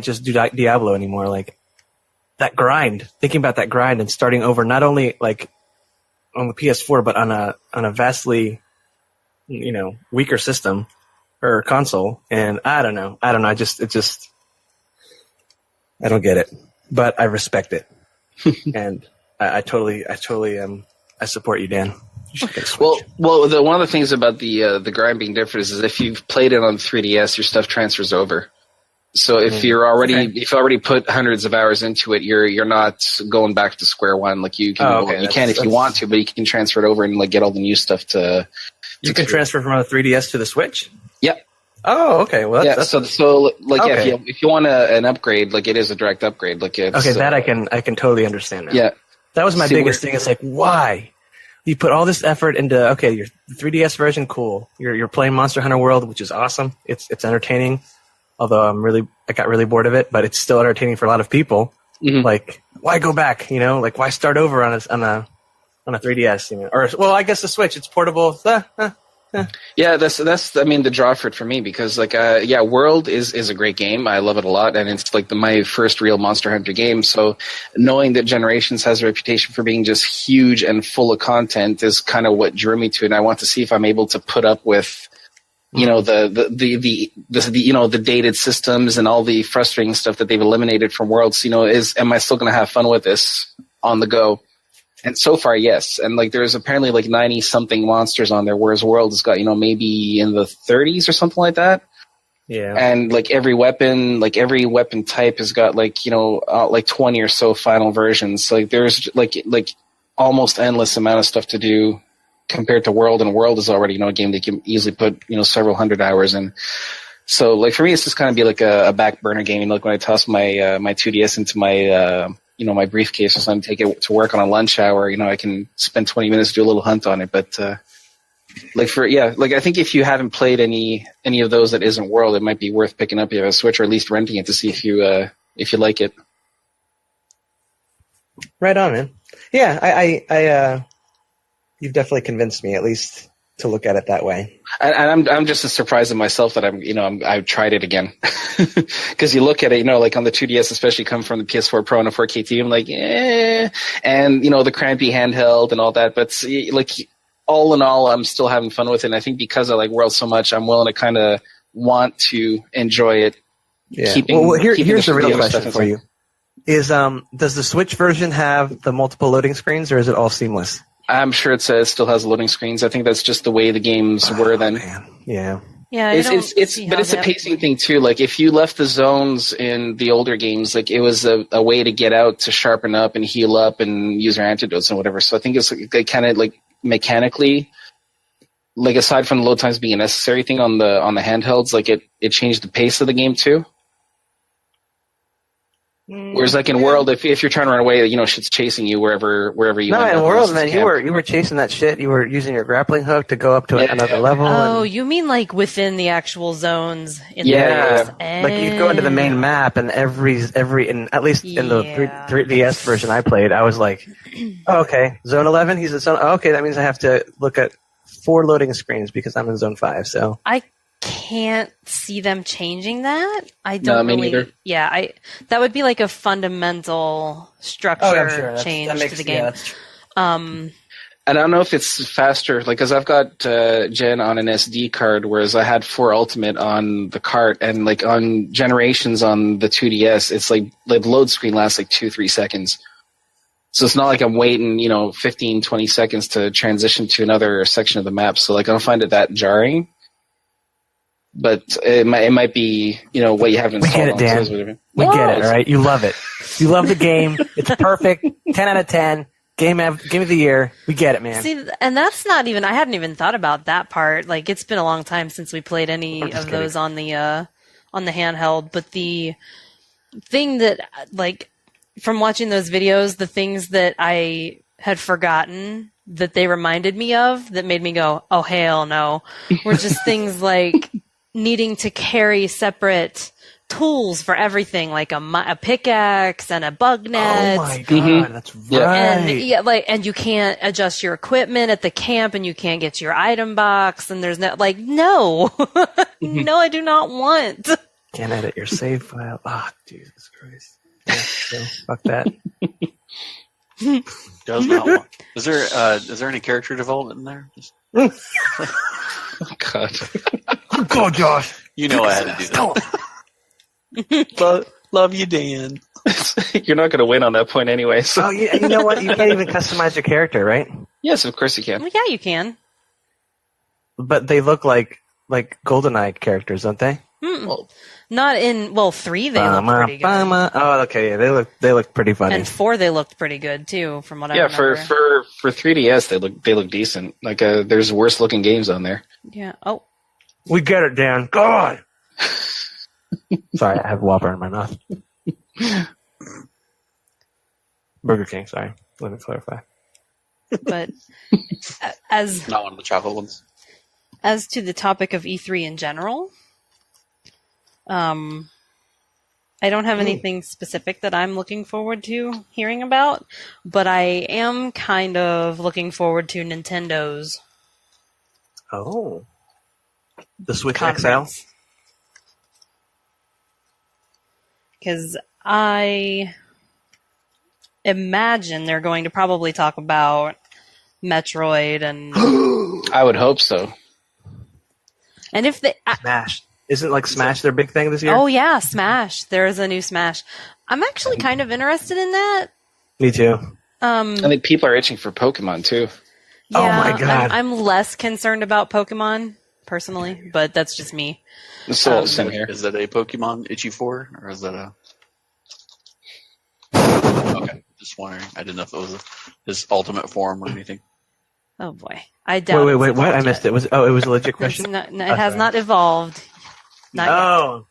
[SPEAKER 4] just do Diablo anymore. That grind, thinking about that grind and starting over, not only on the PS4, but on a vastly, weaker system or console. And I don't know. I don't get it, but I respect it. And I totally I support you, Dan. You should get a Switch.
[SPEAKER 3] Well, one of the things about the grind being different is if you've played it on 3DS, your stuff transfers over. So if you've already put hundreds of hours into it, you're not going back to square one. You can if you want to, but you can transfer it over and get all the new stuff to.
[SPEAKER 4] You can transfer from a 3DS to the Switch.
[SPEAKER 3] Yeah.
[SPEAKER 4] Oh, okay. Well, that's
[SPEAKER 3] okay. If you want an upgrade, it is a direct upgrade.
[SPEAKER 4] That I can totally understand now.
[SPEAKER 3] Yeah.
[SPEAKER 4] That was my biggest thing. It's why you put all this effort into your 3DS version, cool. You're playing Monster Hunter World, which is awesome. It's entertaining. Although I got really bored of it, but it's still entertaining for a lot of people. Mm-hmm. Why go back? Why start over on a 3DS? Or I guess the Switch, it's portable.
[SPEAKER 3] Yeah, that's I mean the draw for it for me because like yeah, World is a great game. I love it a lot, and it's like my first real Monster Hunter game. So knowing that Generations has a reputation for being just huge and full of content is kind of what drew me to it. And I want to see if I'm able to put up with the you know the dated systems and all the frustrating stuff that they've eliminated from Worlds. You know, am I still going to have fun with this on the go? And so far, yes. And like, there's apparently like 90 something monsters on there, whereas World has got, you know, maybe in the 30s or something like that.
[SPEAKER 4] Yeah.
[SPEAKER 3] And like every weapon type has got like, you know, like 20 or so final versions. So, like there's like almost endless amount of stuff to do compared to World. And World is already, you know, a game that you can easily put, you know, several hundred hours in. So like for me, it's just kind of be like a back burner game. You know, like when I toss my, my 2DS into my, you know, my briefcase or something, take it to work on a lunch hour, you know, I can spend 20 minutes, do a little hunt on it. But, like I think if you haven't played any of those that isn't World, it might be worth picking up if you have a Switch or at least renting it to see if you like it.
[SPEAKER 4] Right on, man. Yeah, I you've definitely convinced me, at least to look at it that way.
[SPEAKER 3] And I'm just as surprised at myself that I've tried it again. Because you look at it, you know, like on the 2DS, especially coming from the PS4 Pro and a 4K TV, I'm like, and you know, the crampy handheld and all that. But like, all in all, I'm still having fun with it. And I think because I like World so much, I'm willing to kind of want to enjoy it.
[SPEAKER 4] Yeah. Here's the real question for you: is does the Switch version have the multiple loading screens, or is it all seamless?
[SPEAKER 3] I'm sure it still has loading screens. I think that's just the way the games were then.
[SPEAKER 4] Man. Yeah.
[SPEAKER 1] Yeah,
[SPEAKER 3] it's a pacing thing too. Like if you left the zones in the older games, like it was a way to get out to sharpen up and heal up and use your antidotes and whatever. So I think it's like, kind of like mechanically, like aside from the load times being a necessary thing on the handhelds, like it changed the pace of the game too. Whereas, like in World, if you're trying to run away, you know, shit's chasing you wherever you.
[SPEAKER 4] No,
[SPEAKER 3] end
[SPEAKER 4] in
[SPEAKER 3] up.
[SPEAKER 4] World, man, you were chasing that shit. You were using your grappling hook to go up to another level.
[SPEAKER 1] Oh, you mean like within the actual zones? In the
[SPEAKER 4] like you go into the main map, and every and at least in the 3DS version I played, I was like, oh, okay, Zone 11. He's at Zone. Oh, okay, that means I have to look at 4 loading screens because I'm in Zone 5. So
[SPEAKER 1] I can't see them changing that. I don't.
[SPEAKER 3] No, me neither.
[SPEAKER 1] Yeah, that would be like a fundamental structure change to the game.
[SPEAKER 3] And I don't know if it's faster, like, because I've got Gen on an SD card, whereas I had 4 Ultimate on the cart, and like on Generations on the 2DS, it's like the load screen lasts like 2-3 seconds. So it's not like I'm waiting, you know, 15, 20 seconds to transition to another section of the map. So like I don't find it that jarring. But it might be, you know, what you have installed.
[SPEAKER 4] We get it, Dan. We get it, all right? You love it. You love the game. It's perfect. 10 out of 10. Game of the year. We get it, man.
[SPEAKER 1] See, and that's not even, I hadn't even thought about that part. Like, it's been a long time since we played any of those on the handheld. But the thing that, like, from watching those videos, the things that I had forgotten that they reminded me of that made me go, oh, hell no, were just things like needing to carry separate tools for everything, like a pickaxe and a bug net.
[SPEAKER 4] Oh my god, that's right.
[SPEAKER 1] And you can't adjust your equipment at the camp, and you can't get to your item box, and there's no no, no, I do not want.
[SPEAKER 4] Can't edit your save file. Ah, Jesus Christ. Yeah, so, fuck that.
[SPEAKER 2] Does not want. Is there any character development in there?
[SPEAKER 3] Oh God.
[SPEAKER 4] Go, Josh.
[SPEAKER 2] You know I had to do that. Love you, Dan.
[SPEAKER 3] You're not going to win on that point anyway. So.
[SPEAKER 4] Oh, you know what? You can't even customize your character, right?
[SPEAKER 3] Yes, of course you can.
[SPEAKER 1] Well, yeah, you can.
[SPEAKER 4] But they look like GoldenEye characters, don't they?
[SPEAKER 1] Well, not in 3. They look pretty good.
[SPEAKER 4] Oh, okay, yeah, they look pretty funny.
[SPEAKER 1] And 4, they looked pretty good too, from what I remember.
[SPEAKER 3] Yeah, for 3DS, they look decent. Like there's worse looking games on there.
[SPEAKER 1] Yeah. Oh.
[SPEAKER 4] We get it, Dan. God. Sorry, I have Whopper in my mouth. Burger King. Sorry, let me clarify.
[SPEAKER 1] But as
[SPEAKER 2] not one of the chocolate ones.
[SPEAKER 1] As to the topic of E3 in general, I don't have anything specific that I'm looking forward to hearing about, but I am kind of looking forward to Nintendo's
[SPEAKER 4] Oh. The Switch XL?
[SPEAKER 1] conference. Because I imagine they're going to probably talk about Metroid and
[SPEAKER 3] I would hope so.
[SPEAKER 1] and if they
[SPEAKER 4] Smash. Isn't like Smash their big thing this year?
[SPEAKER 1] oh yeah, Smash. There is a new Smash. I'm actually kind of interested in that.
[SPEAKER 4] Me too.
[SPEAKER 3] I think people are itching for Pokemon too.
[SPEAKER 1] Yeah,
[SPEAKER 4] Oh my God.
[SPEAKER 1] I'm less concerned about Pokemon personally, but that's just me.
[SPEAKER 3] So same here.
[SPEAKER 2] Is that a Pokemon itchy for, or is that a? Okay, just wondering. I didn't know if it was his ultimate form or anything.
[SPEAKER 1] Oh boy, I doubt.
[SPEAKER 4] Wait,
[SPEAKER 1] it's
[SPEAKER 4] what? I
[SPEAKER 1] evolved
[SPEAKER 4] missed
[SPEAKER 1] yet.
[SPEAKER 4] it. It was a legit
[SPEAKER 1] It's
[SPEAKER 4] question?
[SPEAKER 1] not, no,
[SPEAKER 4] Oh,
[SPEAKER 1] it has
[SPEAKER 4] sorry.
[SPEAKER 1] not evolved. Not yet.
[SPEAKER 4] Oh.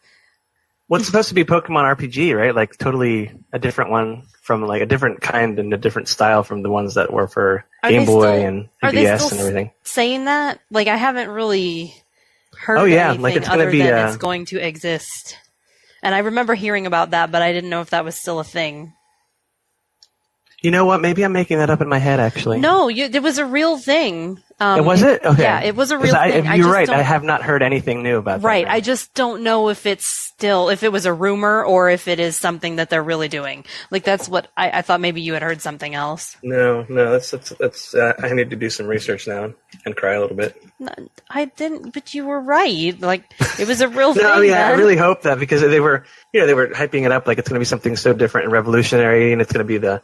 [SPEAKER 4] What's supposed to be Pokemon RPG, right? Like totally a different one from like a different kind and a different style from the ones that were for
[SPEAKER 1] Are
[SPEAKER 4] Game
[SPEAKER 1] they
[SPEAKER 4] Boy
[SPEAKER 1] still-
[SPEAKER 4] and
[SPEAKER 1] are they
[SPEAKER 4] 3DS
[SPEAKER 1] still
[SPEAKER 4] and everything.
[SPEAKER 1] Saying that, like I haven't really heard
[SPEAKER 4] Oh, yeah,
[SPEAKER 1] anything
[SPEAKER 4] like, it's gonna
[SPEAKER 1] other
[SPEAKER 4] be,
[SPEAKER 1] than it's going to exist. And I remember hearing about that, but I didn't know if that was still a thing.
[SPEAKER 4] You know what? Maybe I'm making that up in my head, actually.
[SPEAKER 1] No, it was a real thing.
[SPEAKER 4] Was it? Okay.
[SPEAKER 1] Yeah, it was a
[SPEAKER 4] 'Cause
[SPEAKER 1] real thing. I
[SPEAKER 4] You're
[SPEAKER 1] just
[SPEAKER 4] right.
[SPEAKER 1] don't-
[SPEAKER 4] I have not heard anything new about that.
[SPEAKER 1] Right.
[SPEAKER 4] now.
[SPEAKER 1] I just don't know if if it was a rumor or if it is something that they're really doing. Like that's what I thought. Maybe you had heard something else.
[SPEAKER 4] No. That's. I need to do some research now and cry a little bit.
[SPEAKER 1] No, I didn't, but you were right. Like it was a real thing.
[SPEAKER 4] No, I mean, I
[SPEAKER 1] man.
[SPEAKER 4] really hope that because they were hyping it up like it's going to be something so different and revolutionary, and it's going to be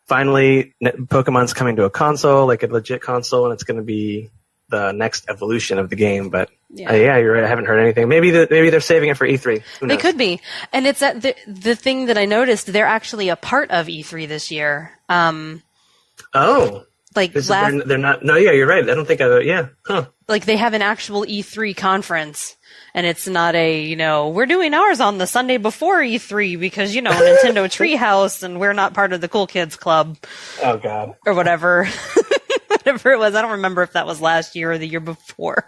[SPEAKER 4] finally Pokemon's coming to a console, like a legit console, and it's going to be the next evolution of the game. But yeah, you're right. I haven't heard anything. Maybe they're saving it for E3. Who
[SPEAKER 1] They
[SPEAKER 4] knows?
[SPEAKER 1] could be. And it's at the thing that I noticed, they're actually a part of E3 this year.
[SPEAKER 4] Oh,
[SPEAKER 1] Like
[SPEAKER 4] they're not. No, yeah, you're right. I don't think yeah. Huh.
[SPEAKER 1] like they have an actual E3 conference. And it's not we're doing ours on the Sunday before E3 because, Nintendo Treehouse and we're not part of the Cool Kids Club
[SPEAKER 4] Oh God.
[SPEAKER 1] or whatever. Whatever it was. I don't remember if that was last year or the year before.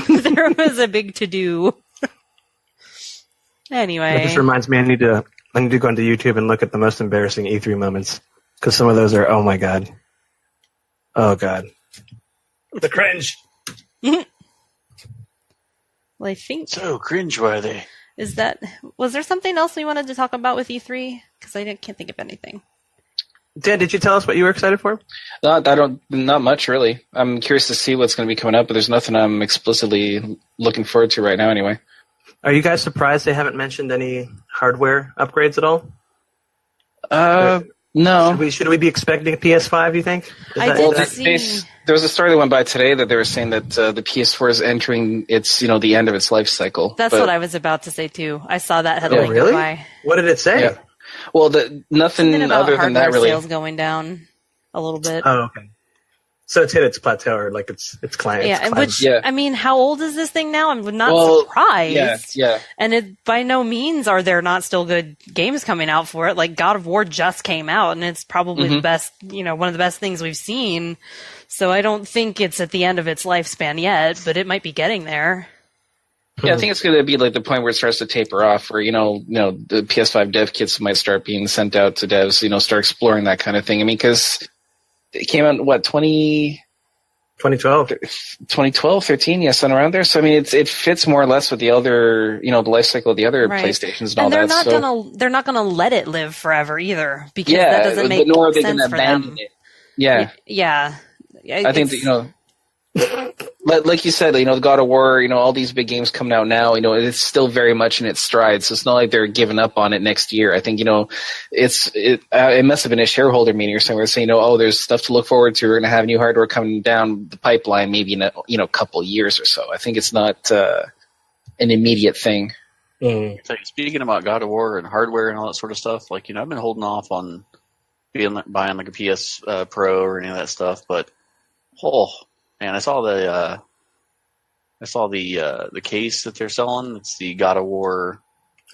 [SPEAKER 1] There was a big to-do. Anyway.
[SPEAKER 4] That just reminds me, I need to go into YouTube and look at the most embarrassing E3 moments because some of those are, oh my God. Oh God. The cringe.
[SPEAKER 1] Well, I think
[SPEAKER 2] So cringeworthy.
[SPEAKER 1] was there something else we wanted to talk about with E3? Because can't think of anything.
[SPEAKER 4] Dan, did you tell us what you were excited for?
[SPEAKER 3] Not much really. I'm curious to see what's going to be coming up, but there's nothing I'm explicitly looking forward to right now anyway.
[SPEAKER 4] Are you guys surprised they haven't mentioned any hardware upgrades at all?
[SPEAKER 3] No.
[SPEAKER 4] Should we be expecting a PS5, you think?
[SPEAKER 3] There was a story that went by today that they were saying that the PS4 is entering its, the end of its life cycle.
[SPEAKER 1] That's what I was about to say too. I saw that headline
[SPEAKER 4] really?
[SPEAKER 1] go by.
[SPEAKER 4] What did it say?
[SPEAKER 3] Yeah. Well, nothing
[SPEAKER 1] Something about
[SPEAKER 3] other than
[SPEAKER 1] hardware
[SPEAKER 3] that really.
[SPEAKER 1] sales going down a little bit.
[SPEAKER 4] Oh, okay. So it's hit its plateau, or like it's climbing.
[SPEAKER 1] Yeah, and I mean, how old is this thing now? I'm not surprised.
[SPEAKER 3] Yeah.
[SPEAKER 1] And it by no means are there not still good games coming out for it. Like God of War just came out, and it's probably the best, one of the best things we've seen. So I don't think it's at the end of its lifespan yet, but it might be getting there.
[SPEAKER 3] Yeah, I think it's going to be like the point where it starts to taper off, where the PS5 dev kits might start being sent out to devs, start exploring that kind of thing. I mean, because it came out
[SPEAKER 4] 2012,
[SPEAKER 3] 13, yeah, something around there. So I mean, it fits more or less with the other, the life cycle of the other PlayStations and all
[SPEAKER 1] they're
[SPEAKER 3] that.
[SPEAKER 1] They're not gonna let it live forever either, because that doesn't make
[SPEAKER 3] nor are they
[SPEAKER 1] sense
[SPEAKER 3] gonna
[SPEAKER 1] for
[SPEAKER 3] abandon
[SPEAKER 1] them.
[SPEAKER 3] it. Yeah,
[SPEAKER 1] yeah.
[SPEAKER 3] I think that, like you said, the God of War, all these big games coming out now, it's still very much in its stride. So it's not like they're giving up on it next year. I think, it must have been a shareholder meeting or somewhere saying, there's stuff to look forward to. We're going to have new hardware coming down the pipeline, maybe in a couple years or so. I think it's not an immediate thing.
[SPEAKER 2] Speaking about God of War and hardware and all that sort of stuff, I've been holding off on buying like a PS Pro or any of that stuff, but man, I saw the case that they're selling. It's the God of War.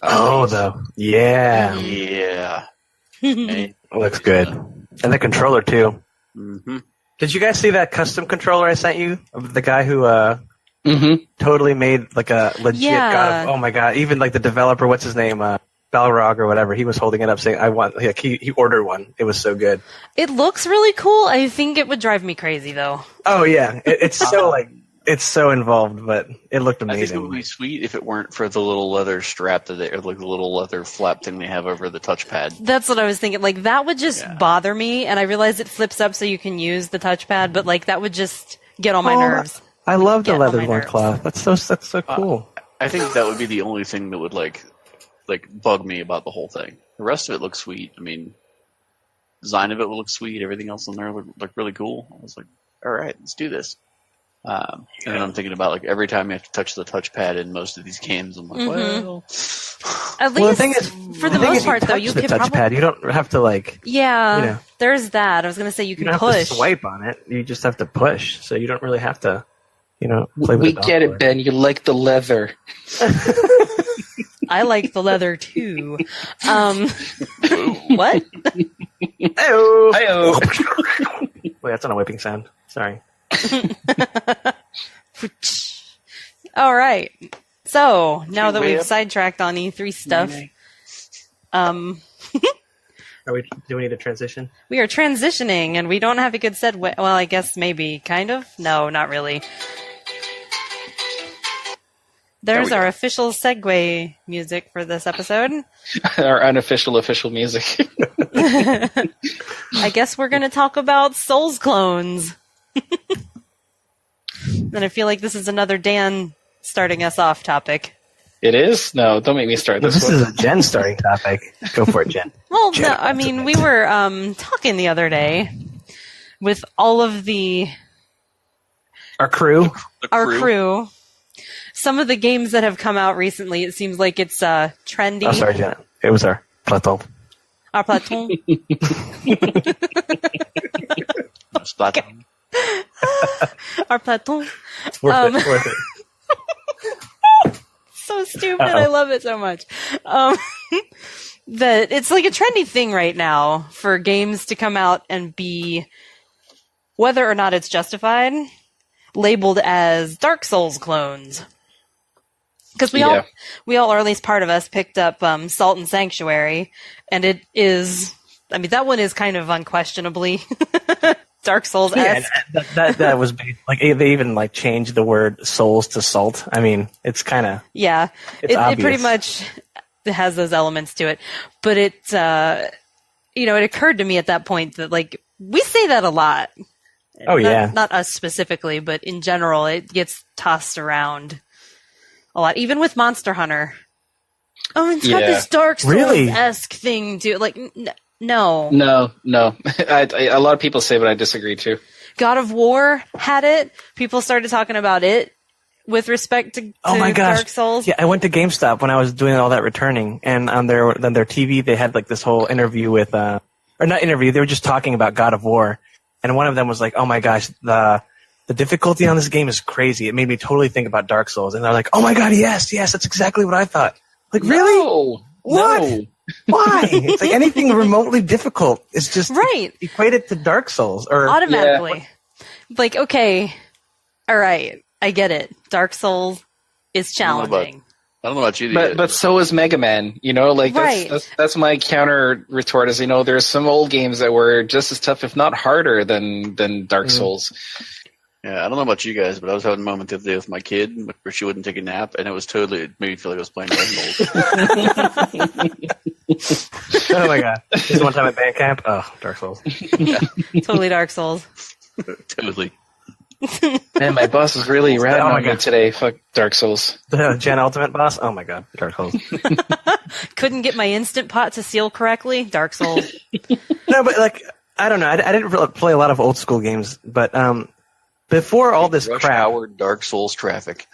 [SPEAKER 2] Case.
[SPEAKER 4] Yeah.
[SPEAKER 2] Yeah.
[SPEAKER 4] It looks good. And the controller too.
[SPEAKER 2] Mm-hmm.
[SPEAKER 4] Did you guys see that custom controller I sent you of the guy who totally made like a legit God of, oh my God, even like the developer, what's his name? Balrog or whatever, he was holding it up saying, "I want." Like, he ordered one. It was so good.
[SPEAKER 1] It looks really cool. I think it would drive me crazy though.
[SPEAKER 4] Oh yeah, it's so it's so involved, but it looked
[SPEAKER 2] I think
[SPEAKER 4] amazing.
[SPEAKER 2] it would be sweet if it weren't for the little leather strap or the little leather flap thing they have over the touchpad.
[SPEAKER 1] That's what I was thinking. Like that would just bother me, and I realize it flips up so you can use the touchpad, but like that would just get on my nerves.
[SPEAKER 4] I love the
[SPEAKER 1] Get on
[SPEAKER 4] leather
[SPEAKER 1] my
[SPEAKER 4] loincloth. That's so cool.
[SPEAKER 2] I think that would be the only thing that would like bug me about the whole thing. The rest of it looks sweet. I mean, design of it will look sweet. Everything else on there look really cool. I was like, all right, let's do this. And then I'm thinking about like every time you have to touch the touchpad in most of these games, I'm like, well.
[SPEAKER 1] At least
[SPEAKER 4] Well, the thing is,
[SPEAKER 1] for the most part, though, you
[SPEAKER 4] the
[SPEAKER 1] could
[SPEAKER 4] touchpad.
[SPEAKER 1] probably
[SPEAKER 4] You don't have to like.
[SPEAKER 1] yeah.
[SPEAKER 4] you know.
[SPEAKER 1] There's that. I was gonna say you
[SPEAKER 4] You
[SPEAKER 1] can
[SPEAKER 4] don't have
[SPEAKER 1] push.
[SPEAKER 4] to swipe on it. You just have to push. So you don't really have to, play with
[SPEAKER 3] We
[SPEAKER 4] the
[SPEAKER 3] get it,
[SPEAKER 4] dockboard.
[SPEAKER 3] Ben. You like the leather.
[SPEAKER 1] I like the leather too. What?
[SPEAKER 4] Hey-o.
[SPEAKER 3] Hi-oh.
[SPEAKER 4] Wait, that's not a whipping sound. Sorry.
[SPEAKER 1] All right. So now that we've
[SPEAKER 2] Whip.
[SPEAKER 1] sidetracked on E3 stuff,
[SPEAKER 4] Do we need a transition?
[SPEAKER 1] we are transitioning, and we don't have a good segue. Well, I guess maybe, kind of. No, not really. There's
[SPEAKER 2] we
[SPEAKER 1] our
[SPEAKER 2] go.
[SPEAKER 1] official segue music for this episode.
[SPEAKER 3] Our unofficial official music.
[SPEAKER 1] I guess we're going to talk about Souls clones. And I feel like this is another Dan starting us off topic.
[SPEAKER 3] It is? No, don't make me start
[SPEAKER 4] No,
[SPEAKER 3] this
[SPEAKER 4] this
[SPEAKER 3] one.
[SPEAKER 4] is a Jen starting topic. Go for it, Jen.
[SPEAKER 1] Well,
[SPEAKER 4] Jen,
[SPEAKER 1] no, I mean, we were talking the other day with all of
[SPEAKER 4] Our crew.
[SPEAKER 1] our crew. Some of the games that have come out recently, it seems like it's trendy.
[SPEAKER 4] Oh, sorry, Jen. It was our plateau.
[SPEAKER 1] Our platon.
[SPEAKER 2] Splatoon.
[SPEAKER 1] Our platon.
[SPEAKER 4] It's worth it. Worth it.
[SPEAKER 1] So stupid. I love it so much. That it's like a trendy thing right now for games to come out and be, whether or not it's justified, labeled as Dark Souls clones. Because we all, or at least part of us, picked up Salt and Sanctuary, and it is, I mean, that one is kind of unquestionably Dark Souls-esque.
[SPEAKER 4] Yeah, that was like they even like changed the word souls to salt. I mean, it's kind of
[SPEAKER 1] Yeah,
[SPEAKER 4] It's
[SPEAKER 1] it pretty
[SPEAKER 4] obvious.
[SPEAKER 1] much has those elements to it. But it, it occurred to me at that point that like we say that a lot. Not us specifically, but in general, it gets tossed around a lot. Even with Monster Hunter. Oh, it's got this Dark Souls-esque thing to it. Like, no.
[SPEAKER 3] No. A lot of people say, but I disagree too.
[SPEAKER 1] God of War had it. People started talking about it with respect to
[SPEAKER 4] oh my gosh.
[SPEAKER 1] Dark Souls.
[SPEAKER 4] Yeah, I went to GameStop when I was doing all that returning, and on their TV they had like this whole interview with, or not interview. They were just talking about God of War, and one of them was like, "Oh my gosh, the difficulty on this game is crazy. It made me totally think about Dark Souls." And they're like, "Oh my god, yes, that's exactly what I thought." Like, really?
[SPEAKER 3] No.
[SPEAKER 4] What?
[SPEAKER 3] No.
[SPEAKER 4] Why? It's like anything remotely difficult is just
[SPEAKER 1] Right.
[SPEAKER 4] equated to Dark Souls or
[SPEAKER 1] Automatically. Like, okay, all right, I get it. Dark Souls is challenging.
[SPEAKER 2] I don't know about you,
[SPEAKER 3] But so is Mega Man. That's my counter retort. Is there's some old games that were just as tough, if not harder, than Dark Souls.
[SPEAKER 2] Yeah, I don't know about you guys, but I was having a moment the other day with my kid where she wouldn't take a nap, and it made me feel like I was playing Dark Souls.
[SPEAKER 4] Oh my god! Just one time at band camp. Oh, Dark Souls.
[SPEAKER 1] Totally Dark Souls.
[SPEAKER 2] Totally.
[SPEAKER 3] Man, my boss is really
[SPEAKER 4] Oh
[SPEAKER 3] ratting
[SPEAKER 4] my
[SPEAKER 3] on me
[SPEAKER 4] God.
[SPEAKER 3] today. Fuck Dark Souls.
[SPEAKER 4] The Gen Ultimate boss. Oh my god, Dark Souls.
[SPEAKER 1] Couldn't get my Instant Pot to seal correctly. Dark Souls.
[SPEAKER 4] No, but like I don't know. I didn't really play a lot of old school games, but before all this
[SPEAKER 2] Rush
[SPEAKER 4] crap,
[SPEAKER 2] hour Dark Souls traffic.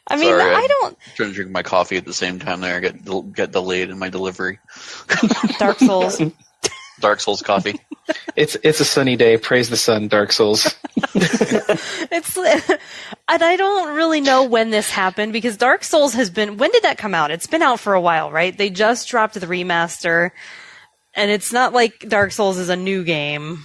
[SPEAKER 1] I mean,
[SPEAKER 2] Sorry,
[SPEAKER 1] I don't.
[SPEAKER 2] Trying to drink my coffee at the same time there. I get delayed in my delivery.
[SPEAKER 1] Dark Souls.
[SPEAKER 2] Dark Souls coffee.
[SPEAKER 3] It's a sunny day. Praise the sun. Dark Souls.
[SPEAKER 1] It's, and I don't really know when this happened because Dark Souls has been. When did that come out? It's been out for a while, right? They just dropped the remaster, and it's not like Dark Souls is a new game.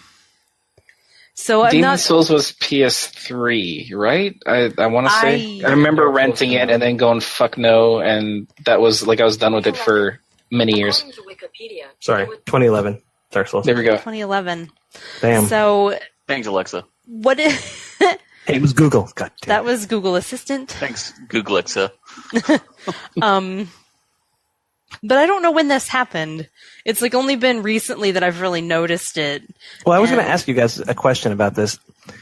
[SPEAKER 1] So I'm
[SPEAKER 3] Demon
[SPEAKER 1] not.
[SPEAKER 3] Souls was PS3, right? I want to say. I remember
[SPEAKER 4] Dark Souls
[SPEAKER 3] renting
[SPEAKER 4] came
[SPEAKER 3] it
[SPEAKER 4] out.
[SPEAKER 3] and then going fuck no, and that was like I was done with it for many years.
[SPEAKER 6] According to Wikipedia,
[SPEAKER 4] Sorry,
[SPEAKER 6] it would
[SPEAKER 4] 2011. Dark Souls.
[SPEAKER 3] There we go.
[SPEAKER 1] 2011.
[SPEAKER 4] Damn.
[SPEAKER 1] So
[SPEAKER 2] Thanks, Alexa.
[SPEAKER 1] what?
[SPEAKER 4] Hey, it was Google. God damn.
[SPEAKER 1] That was Google Assistant.
[SPEAKER 2] Thanks, Google Alexa.
[SPEAKER 1] But I don't know when this happened. It's like only been recently that I've really noticed it.
[SPEAKER 4] Well, I was going
[SPEAKER 1] And-
[SPEAKER 4] to ask you guys a question about this.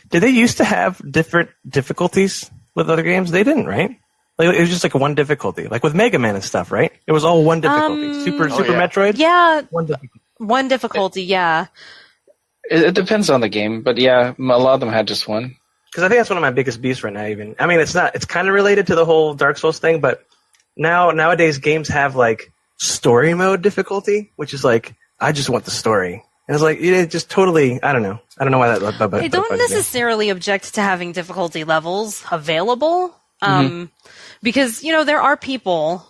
[SPEAKER 4] Did they used to have different difficulties with other games? They didn't, right? Like, it was just like one difficulty, like with Mega Man and stuff, right? It was all one difficulty. Super
[SPEAKER 2] yeah.
[SPEAKER 4] Metroid.
[SPEAKER 1] Yeah,
[SPEAKER 4] One difficulty.
[SPEAKER 1] one difficulty. Yeah.
[SPEAKER 3] It depends on the game, but yeah, a lot of them had just one.
[SPEAKER 4] Because I think that's one of my biggest beefs right now. Even I mean, it's not. It's kind of related to the whole Dark Souls thing, but nowadays games have like story mode difficulty, which is like I just want the story, and it's like it just totally. I don't know. I don't know why that.
[SPEAKER 1] I don't necessarily object to having difficulty levels available, because there are people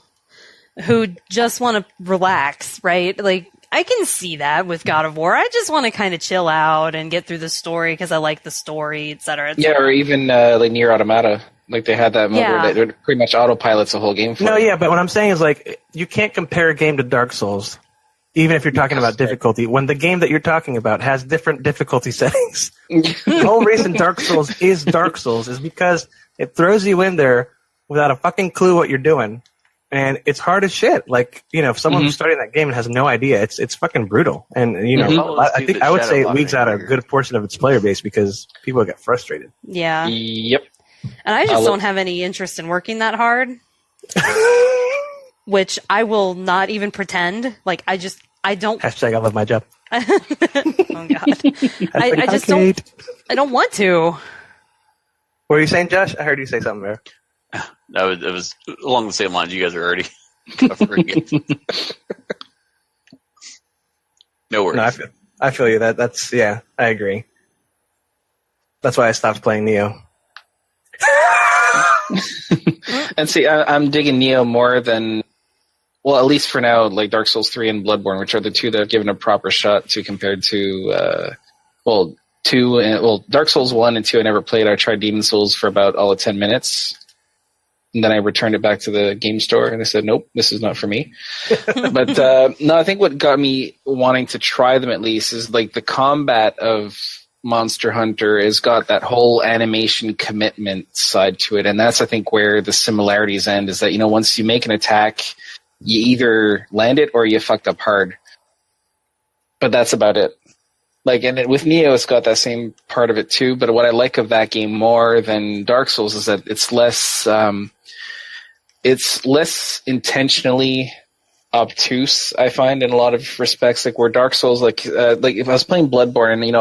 [SPEAKER 1] who just want to relax, right? Like I can see that with God of War. I just want to kind of chill out and get through the story because I like the story, et cetera, et
[SPEAKER 3] Yeah,
[SPEAKER 1] cetera.
[SPEAKER 3] or even like Nier Automata. Like they had that mode
[SPEAKER 1] Yeah.
[SPEAKER 3] where it pretty much autopilots the whole game for
[SPEAKER 4] No,
[SPEAKER 3] you.
[SPEAKER 4] yeah, but what I'm saying is like you can't compare a game to Dark Souls, even if you're talking about difficulty. When the game that you're talking about has different difficulty settings, the whole reason Dark Souls is Dark Souls is because it throws you in there without a fucking clue what you're doing, and it's hard as shit. Like if someone who's starting that game and has no idea, it's fucking brutal. And I think I would say it weeds out a good portion of its player base because people get frustrated.
[SPEAKER 1] Yeah.
[SPEAKER 3] Yep.
[SPEAKER 1] And I just don't have any interest in working that hard, which I will not even pretend. Like, I don't.
[SPEAKER 4] Hashtag I love my job.
[SPEAKER 1] Oh God. I just don't. I don't want to.
[SPEAKER 4] What were you saying, Josh? I heard you say something there.
[SPEAKER 2] No, it was along the same lines. You guys are already covering it. No worries.
[SPEAKER 4] No, I feel you. That's I agree. That's why I stopped playing Nioh.
[SPEAKER 3] And see, I'm digging Nioh more than, well, at least for now, like Dark Souls 3 and Bloodborne, which are the two that I've given a proper shot to compared to, Dark Souls 1 and 2 I never played. I tried Demon Souls for about all of 10 minutes. And then I returned it back to the game store and I said, nope, this is not for me. But no, I think what got me wanting to try them at least is like the combat of Monster Hunter has got that whole animation commitment side to it. And that's, I think, where the similarities end is that, once you make an attack, you either land it or you fucked up hard. But that's about it. Like, and with Nioh, it's got that same part of it too. But what I like of that game more than Dark Souls is that it's less intentionally obtuse, I find, in a lot of respects. Like where Dark Souls, like if I was playing Bloodborne and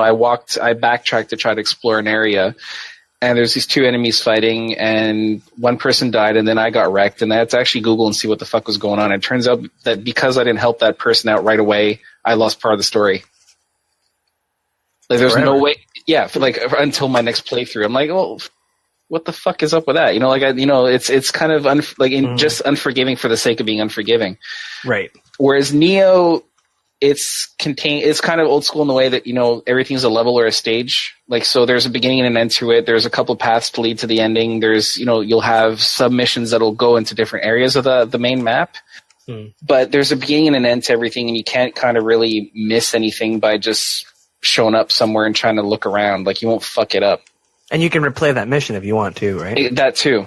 [SPEAKER 3] I backtracked to try to explore an area, and there's these two enemies fighting, and one person died, and then I got wrecked, and I had to actually Google and see what the fuck was going on. And it turns out that because I didn't help that person out right away, I lost part of the story. Like there's no way, until my next playthrough, I'm like, well, what the fuck is up with that? It's kind of just unforgiving for the sake of being unforgiving.
[SPEAKER 4] Right.
[SPEAKER 3] Whereas Nioh, it's kind of old school in the way that, everything's a level or a stage. Like, so there's a beginning and an end to it. There's a couple of paths to lead to the ending. There's, you'll have submissions that'll go into different areas of the main map. But there's a beginning and an end to everything, and you can't kind of really miss anything by just showing up somewhere and trying to look around. Like, you won't fuck it up.
[SPEAKER 4] And you can replay that mission if you want to, right?
[SPEAKER 3] That too.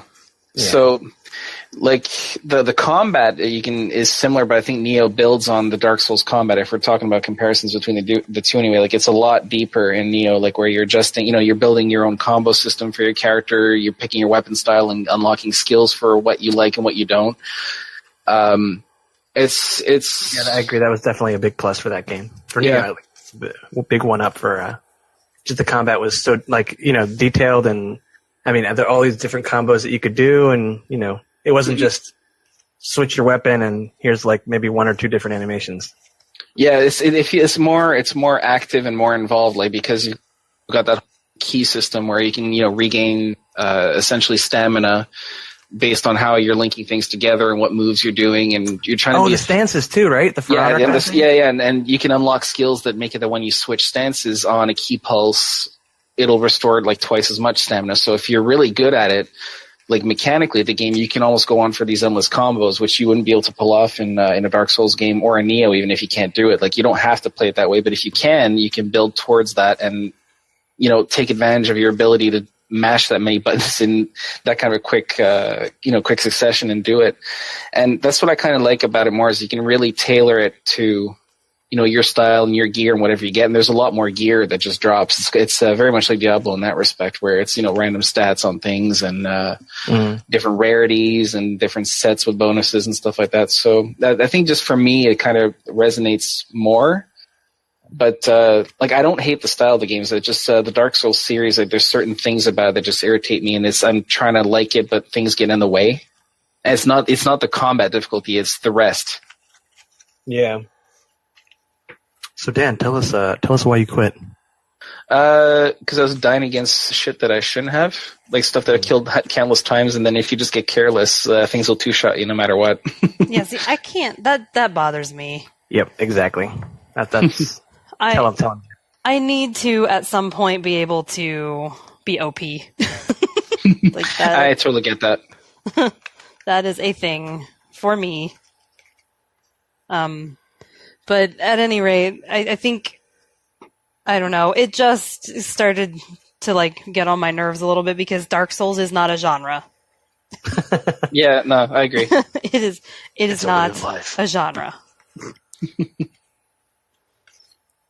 [SPEAKER 3] Yeah. So, like the combat is similar, but I think Nioh builds on the Dark Souls combat. If we're talking about comparisons between the two, anyway, like it's a lot deeper in Nioh, like where you're adjusting. You're building your own combo system for your character. You're picking your weapon style and unlocking skills for what you like and what you don't. It's.
[SPEAKER 4] Yeah, I agree. That was definitely a big plus for that game. For Nioh, it's a big one up for. Just the combat was so detailed, and I mean there are all these different combos that you could do, and it wasn't just switch your weapon and here's like maybe one or two different animations. Yeah,
[SPEAKER 3] it's more active and more involved, like because you've got that key system where you can regain essentially stamina based on how you're linking things together and what moves you're doing, and you're trying to be
[SPEAKER 4] the stances too, right?
[SPEAKER 3] And you can unlock skills that make it that when you switch stances on a key pulse, it'll restore like twice as much stamina. So if you're really good at it, like mechanically, the game, you can almost go on for these endless combos, which you wouldn't be able to pull off in a Dark Souls game or a Nioh, even if you can't do it. Like, you don't have to play it that way, but if you can build towards that and, you know, take advantage of your ability to mash that many buttons in that kind of a quick, quick succession and do it. And that's what I kind of like about it more, is you can really tailor it to, you know, your style and your gear and whatever you get. And there's a lot more gear that just drops. It's very much like Diablo in that respect, where it's, you know, random stats on things and different rarities and different sets with bonuses and stuff like that. So I think just for me, it kind of resonates more. But like, I don't hate the style of the games. It just the Dark Souls series, like, there's certain things about it that just irritate me, and I'm trying to like it, but things get in the way. And it's not the combat difficulty; it's the rest.
[SPEAKER 4] Yeah. So Dan, tell us why you quit.
[SPEAKER 3] Because I was dying against shit that I shouldn't have, like stuff that I killed countless times, and then if you just get careless, things will two-shot you no matter what.
[SPEAKER 1] Yeah, see, I can't. That bothers me.
[SPEAKER 4] Yep, exactly. That's tell him.
[SPEAKER 1] I need to at some point be able to be OP. Like that.
[SPEAKER 3] I totally get that.
[SPEAKER 1] That is a thing for me. But at any rate, I think, I don't know, it just started to like get on my nerves a little bit because Dark Souls is not a genre.
[SPEAKER 3] Yeah, no, I agree.
[SPEAKER 1] It is not a genre.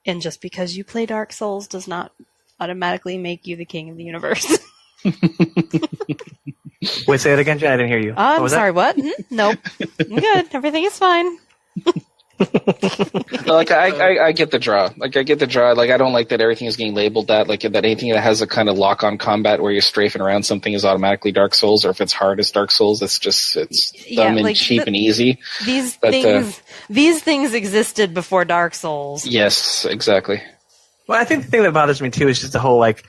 [SPEAKER 1] And just because you play Dark Souls does not automatically make you the king of the universe.
[SPEAKER 4] Wait, say it again, Jen. I didn't hear you.
[SPEAKER 1] I'm sorry, what? Nope. I'm good. Everything is fine.
[SPEAKER 3] Like, I get the draw. Like, I get the draw. Like, I don't like that everything is getting labeled that. Like, that anything that has a kind of lock-on combat where you're strafing around something is automatically Dark Souls, or if it's hard as Dark Souls, it's dumb and cheap and easy. These
[SPEAKER 1] things existed before Dark Souls.
[SPEAKER 3] Yes, exactly.
[SPEAKER 4] Well, I think the thing that bothers me too is just the whole, like,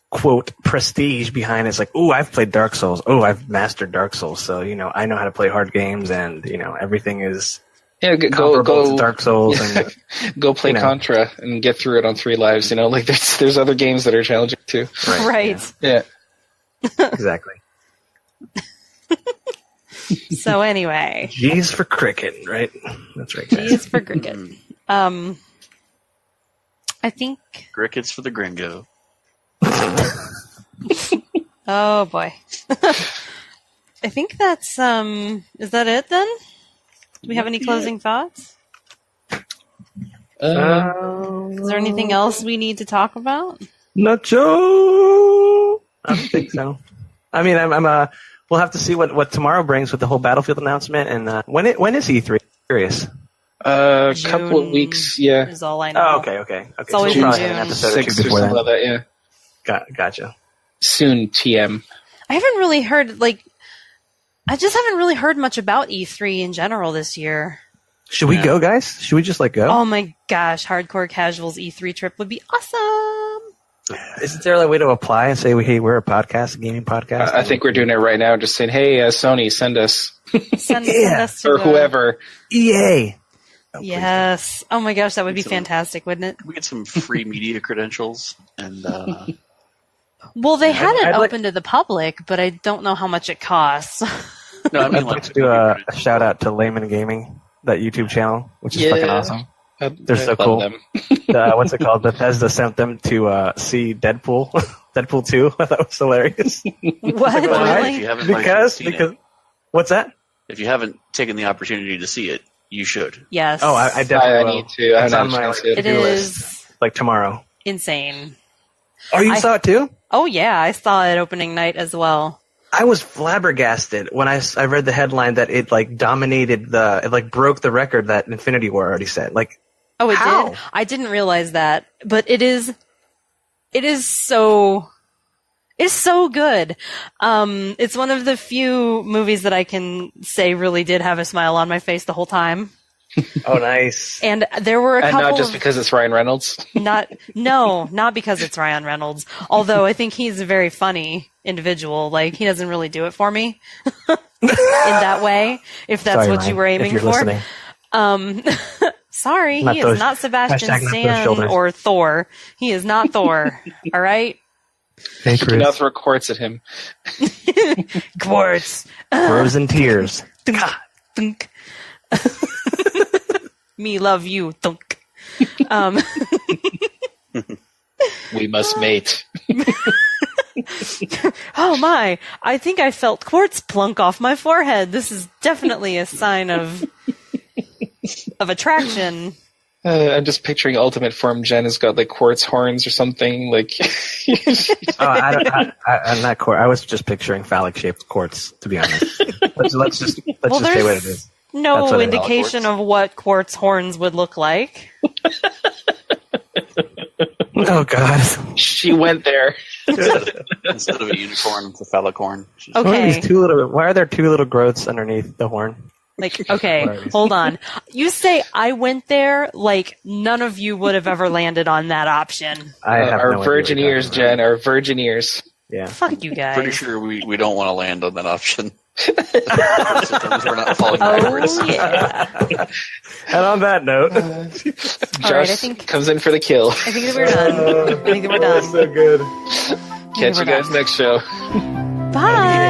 [SPEAKER 4] quote, prestige behind it. It's like, ooh, I've played Dark Souls. Oh, I've mastered Dark Souls. So, you know, I know how to play hard games, and, you know, everything is
[SPEAKER 3] go
[SPEAKER 4] to Dark Souls. And,
[SPEAKER 3] go play Contra and get through it on 3 lives. You know, like, there's other games that are challenging too.
[SPEAKER 1] Right.
[SPEAKER 3] Yeah.
[SPEAKER 4] Exactly.
[SPEAKER 1] So anyway.
[SPEAKER 4] G's for cricket, right? That's right, guys.
[SPEAKER 1] G's for cricket. I think...
[SPEAKER 2] Crickets for the gringo.
[SPEAKER 1] Oh boy. I think that's is that it then? Do we have any closing thoughts? Is there anything else we need to talk about?
[SPEAKER 4] Nacho. I don't think so. I mean, we'll have to see what tomorrow brings with the whole Battlefield announcement, and when is E3? Curious.
[SPEAKER 3] Couple of weeks, yeah.
[SPEAKER 1] Is all I know.
[SPEAKER 4] Oh, okay.
[SPEAKER 1] It's always
[SPEAKER 4] so
[SPEAKER 1] in
[SPEAKER 4] probably
[SPEAKER 1] June.
[SPEAKER 4] an episode or
[SPEAKER 3] 6
[SPEAKER 4] two
[SPEAKER 3] or
[SPEAKER 4] before
[SPEAKER 3] something
[SPEAKER 4] that.
[SPEAKER 3] like that, yeah.
[SPEAKER 4] Gotcha.
[SPEAKER 3] Soon, TM.
[SPEAKER 1] I haven't really heard I just haven't really heard much about E3 in general this year.
[SPEAKER 4] Should we go, guys? Should we just go?
[SPEAKER 1] Oh my gosh, Hardcore Casuals E3 trip would be awesome.
[SPEAKER 4] Isn't there a way to apply and say, hey, we're a podcast, a gaming podcast?
[SPEAKER 3] I think we're doing it right now. Just saying, hey, Sony, send us.
[SPEAKER 1] Send us to
[SPEAKER 3] or whoever.
[SPEAKER 4] EA.
[SPEAKER 1] Yes. Oh my gosh, that would be fantastic, wouldn't it?
[SPEAKER 2] Can we get some free media credentials? And
[SPEAKER 1] well, they had it open to the public, but I don't know how much it costs.
[SPEAKER 2] no, I mean,
[SPEAKER 4] I'd like to do a shout out to Layman Gaming, that YouTube channel, which is fucking awesome. They're so cool. What's it called? Bethesda sent them to see Deadpool, Deadpool 2. I thought it was hilarious.
[SPEAKER 1] What? Really?
[SPEAKER 2] If you haven't
[SPEAKER 4] because
[SPEAKER 2] it,
[SPEAKER 4] what's that?
[SPEAKER 2] If you haven't taken the opportunity to see it, you should.
[SPEAKER 1] Yes.
[SPEAKER 4] Oh, I definitely will.
[SPEAKER 3] Need to.
[SPEAKER 4] It's on my
[SPEAKER 1] It is
[SPEAKER 4] tomorrow.
[SPEAKER 1] insane.
[SPEAKER 4] Oh, you saw it too?
[SPEAKER 1] Oh yeah, I saw it opening night as well.
[SPEAKER 4] I was flabbergasted when I read the headline that it dominated it broke the record that Infinity War already set.
[SPEAKER 1] Oh, it
[SPEAKER 4] how?
[SPEAKER 1] did? I didn't realize that, but it is so good. It's one of the few movies that I can say really did have a smile on my face the whole time.
[SPEAKER 4] Oh, nice.
[SPEAKER 1] And there were a couple.
[SPEAKER 3] And not just because it's Ryan Reynolds.
[SPEAKER 1] Not because it's Ryan Reynolds. Although I think he's a very funny individual. He doesn't really do it for me in that way. If that's
[SPEAKER 4] Sorry,
[SPEAKER 1] what
[SPEAKER 4] Ryan,
[SPEAKER 1] you were aiming
[SPEAKER 4] if you're
[SPEAKER 1] for.
[SPEAKER 4] Listening.
[SPEAKER 1] Sorry,
[SPEAKER 4] Not
[SPEAKER 1] he
[SPEAKER 4] those-
[SPEAKER 1] is not Sebastian
[SPEAKER 4] hashtag not those
[SPEAKER 1] Stan
[SPEAKER 4] shoulders.
[SPEAKER 1] or Thor. He is not Thor. All right?
[SPEAKER 4] Hey,
[SPEAKER 3] You can now
[SPEAKER 4] Chris.
[SPEAKER 3] throw quartz at him.
[SPEAKER 1] Quartz.
[SPEAKER 4] Frozen tears.
[SPEAKER 1] Thunk. Me love you. Thunk. Um,
[SPEAKER 3] We must mate.
[SPEAKER 1] oh my, I think I felt quartz plunk off my forehead. This is definitely a sign of attraction.
[SPEAKER 3] I'm just picturing Ultimate Form. Jen has got like quartz horns or something. Like,
[SPEAKER 4] I'm not quartz. I was just picturing phallic-shaped quartz, to be honest. Let's just say what it
[SPEAKER 1] there's
[SPEAKER 4] is. That's
[SPEAKER 1] no
[SPEAKER 4] what it is.
[SPEAKER 1] indication of what quartz horns would look like.
[SPEAKER 4] Oh, God.
[SPEAKER 3] she went there.
[SPEAKER 2] Instead of a unicorn, it's a phallicorn.
[SPEAKER 1] Okay.
[SPEAKER 4] Why are there two little growths underneath the horn?
[SPEAKER 1] Like, okay,
[SPEAKER 4] Right.
[SPEAKER 1] hold on. You say I went there, like none of you would have ever landed on that option.
[SPEAKER 4] I have
[SPEAKER 3] Our
[SPEAKER 4] no idea
[SPEAKER 3] virgin
[SPEAKER 4] what you're
[SPEAKER 3] ears,
[SPEAKER 4] talking about.
[SPEAKER 3] Jen. Our virgin ears.
[SPEAKER 4] Yeah.
[SPEAKER 1] Fuck you guys.
[SPEAKER 2] Pretty sure we don't want to land on that option. Sometimes we're not falling backwards.
[SPEAKER 1] Oh, yeah.
[SPEAKER 4] And on that note,
[SPEAKER 3] Josh
[SPEAKER 1] All right, I think-
[SPEAKER 3] comes in for the kill.
[SPEAKER 1] I think that we're done. I think that we're done.
[SPEAKER 4] so good.
[SPEAKER 3] Catch
[SPEAKER 1] we're
[SPEAKER 3] you guys
[SPEAKER 1] done.
[SPEAKER 3] next show.
[SPEAKER 1] Bye.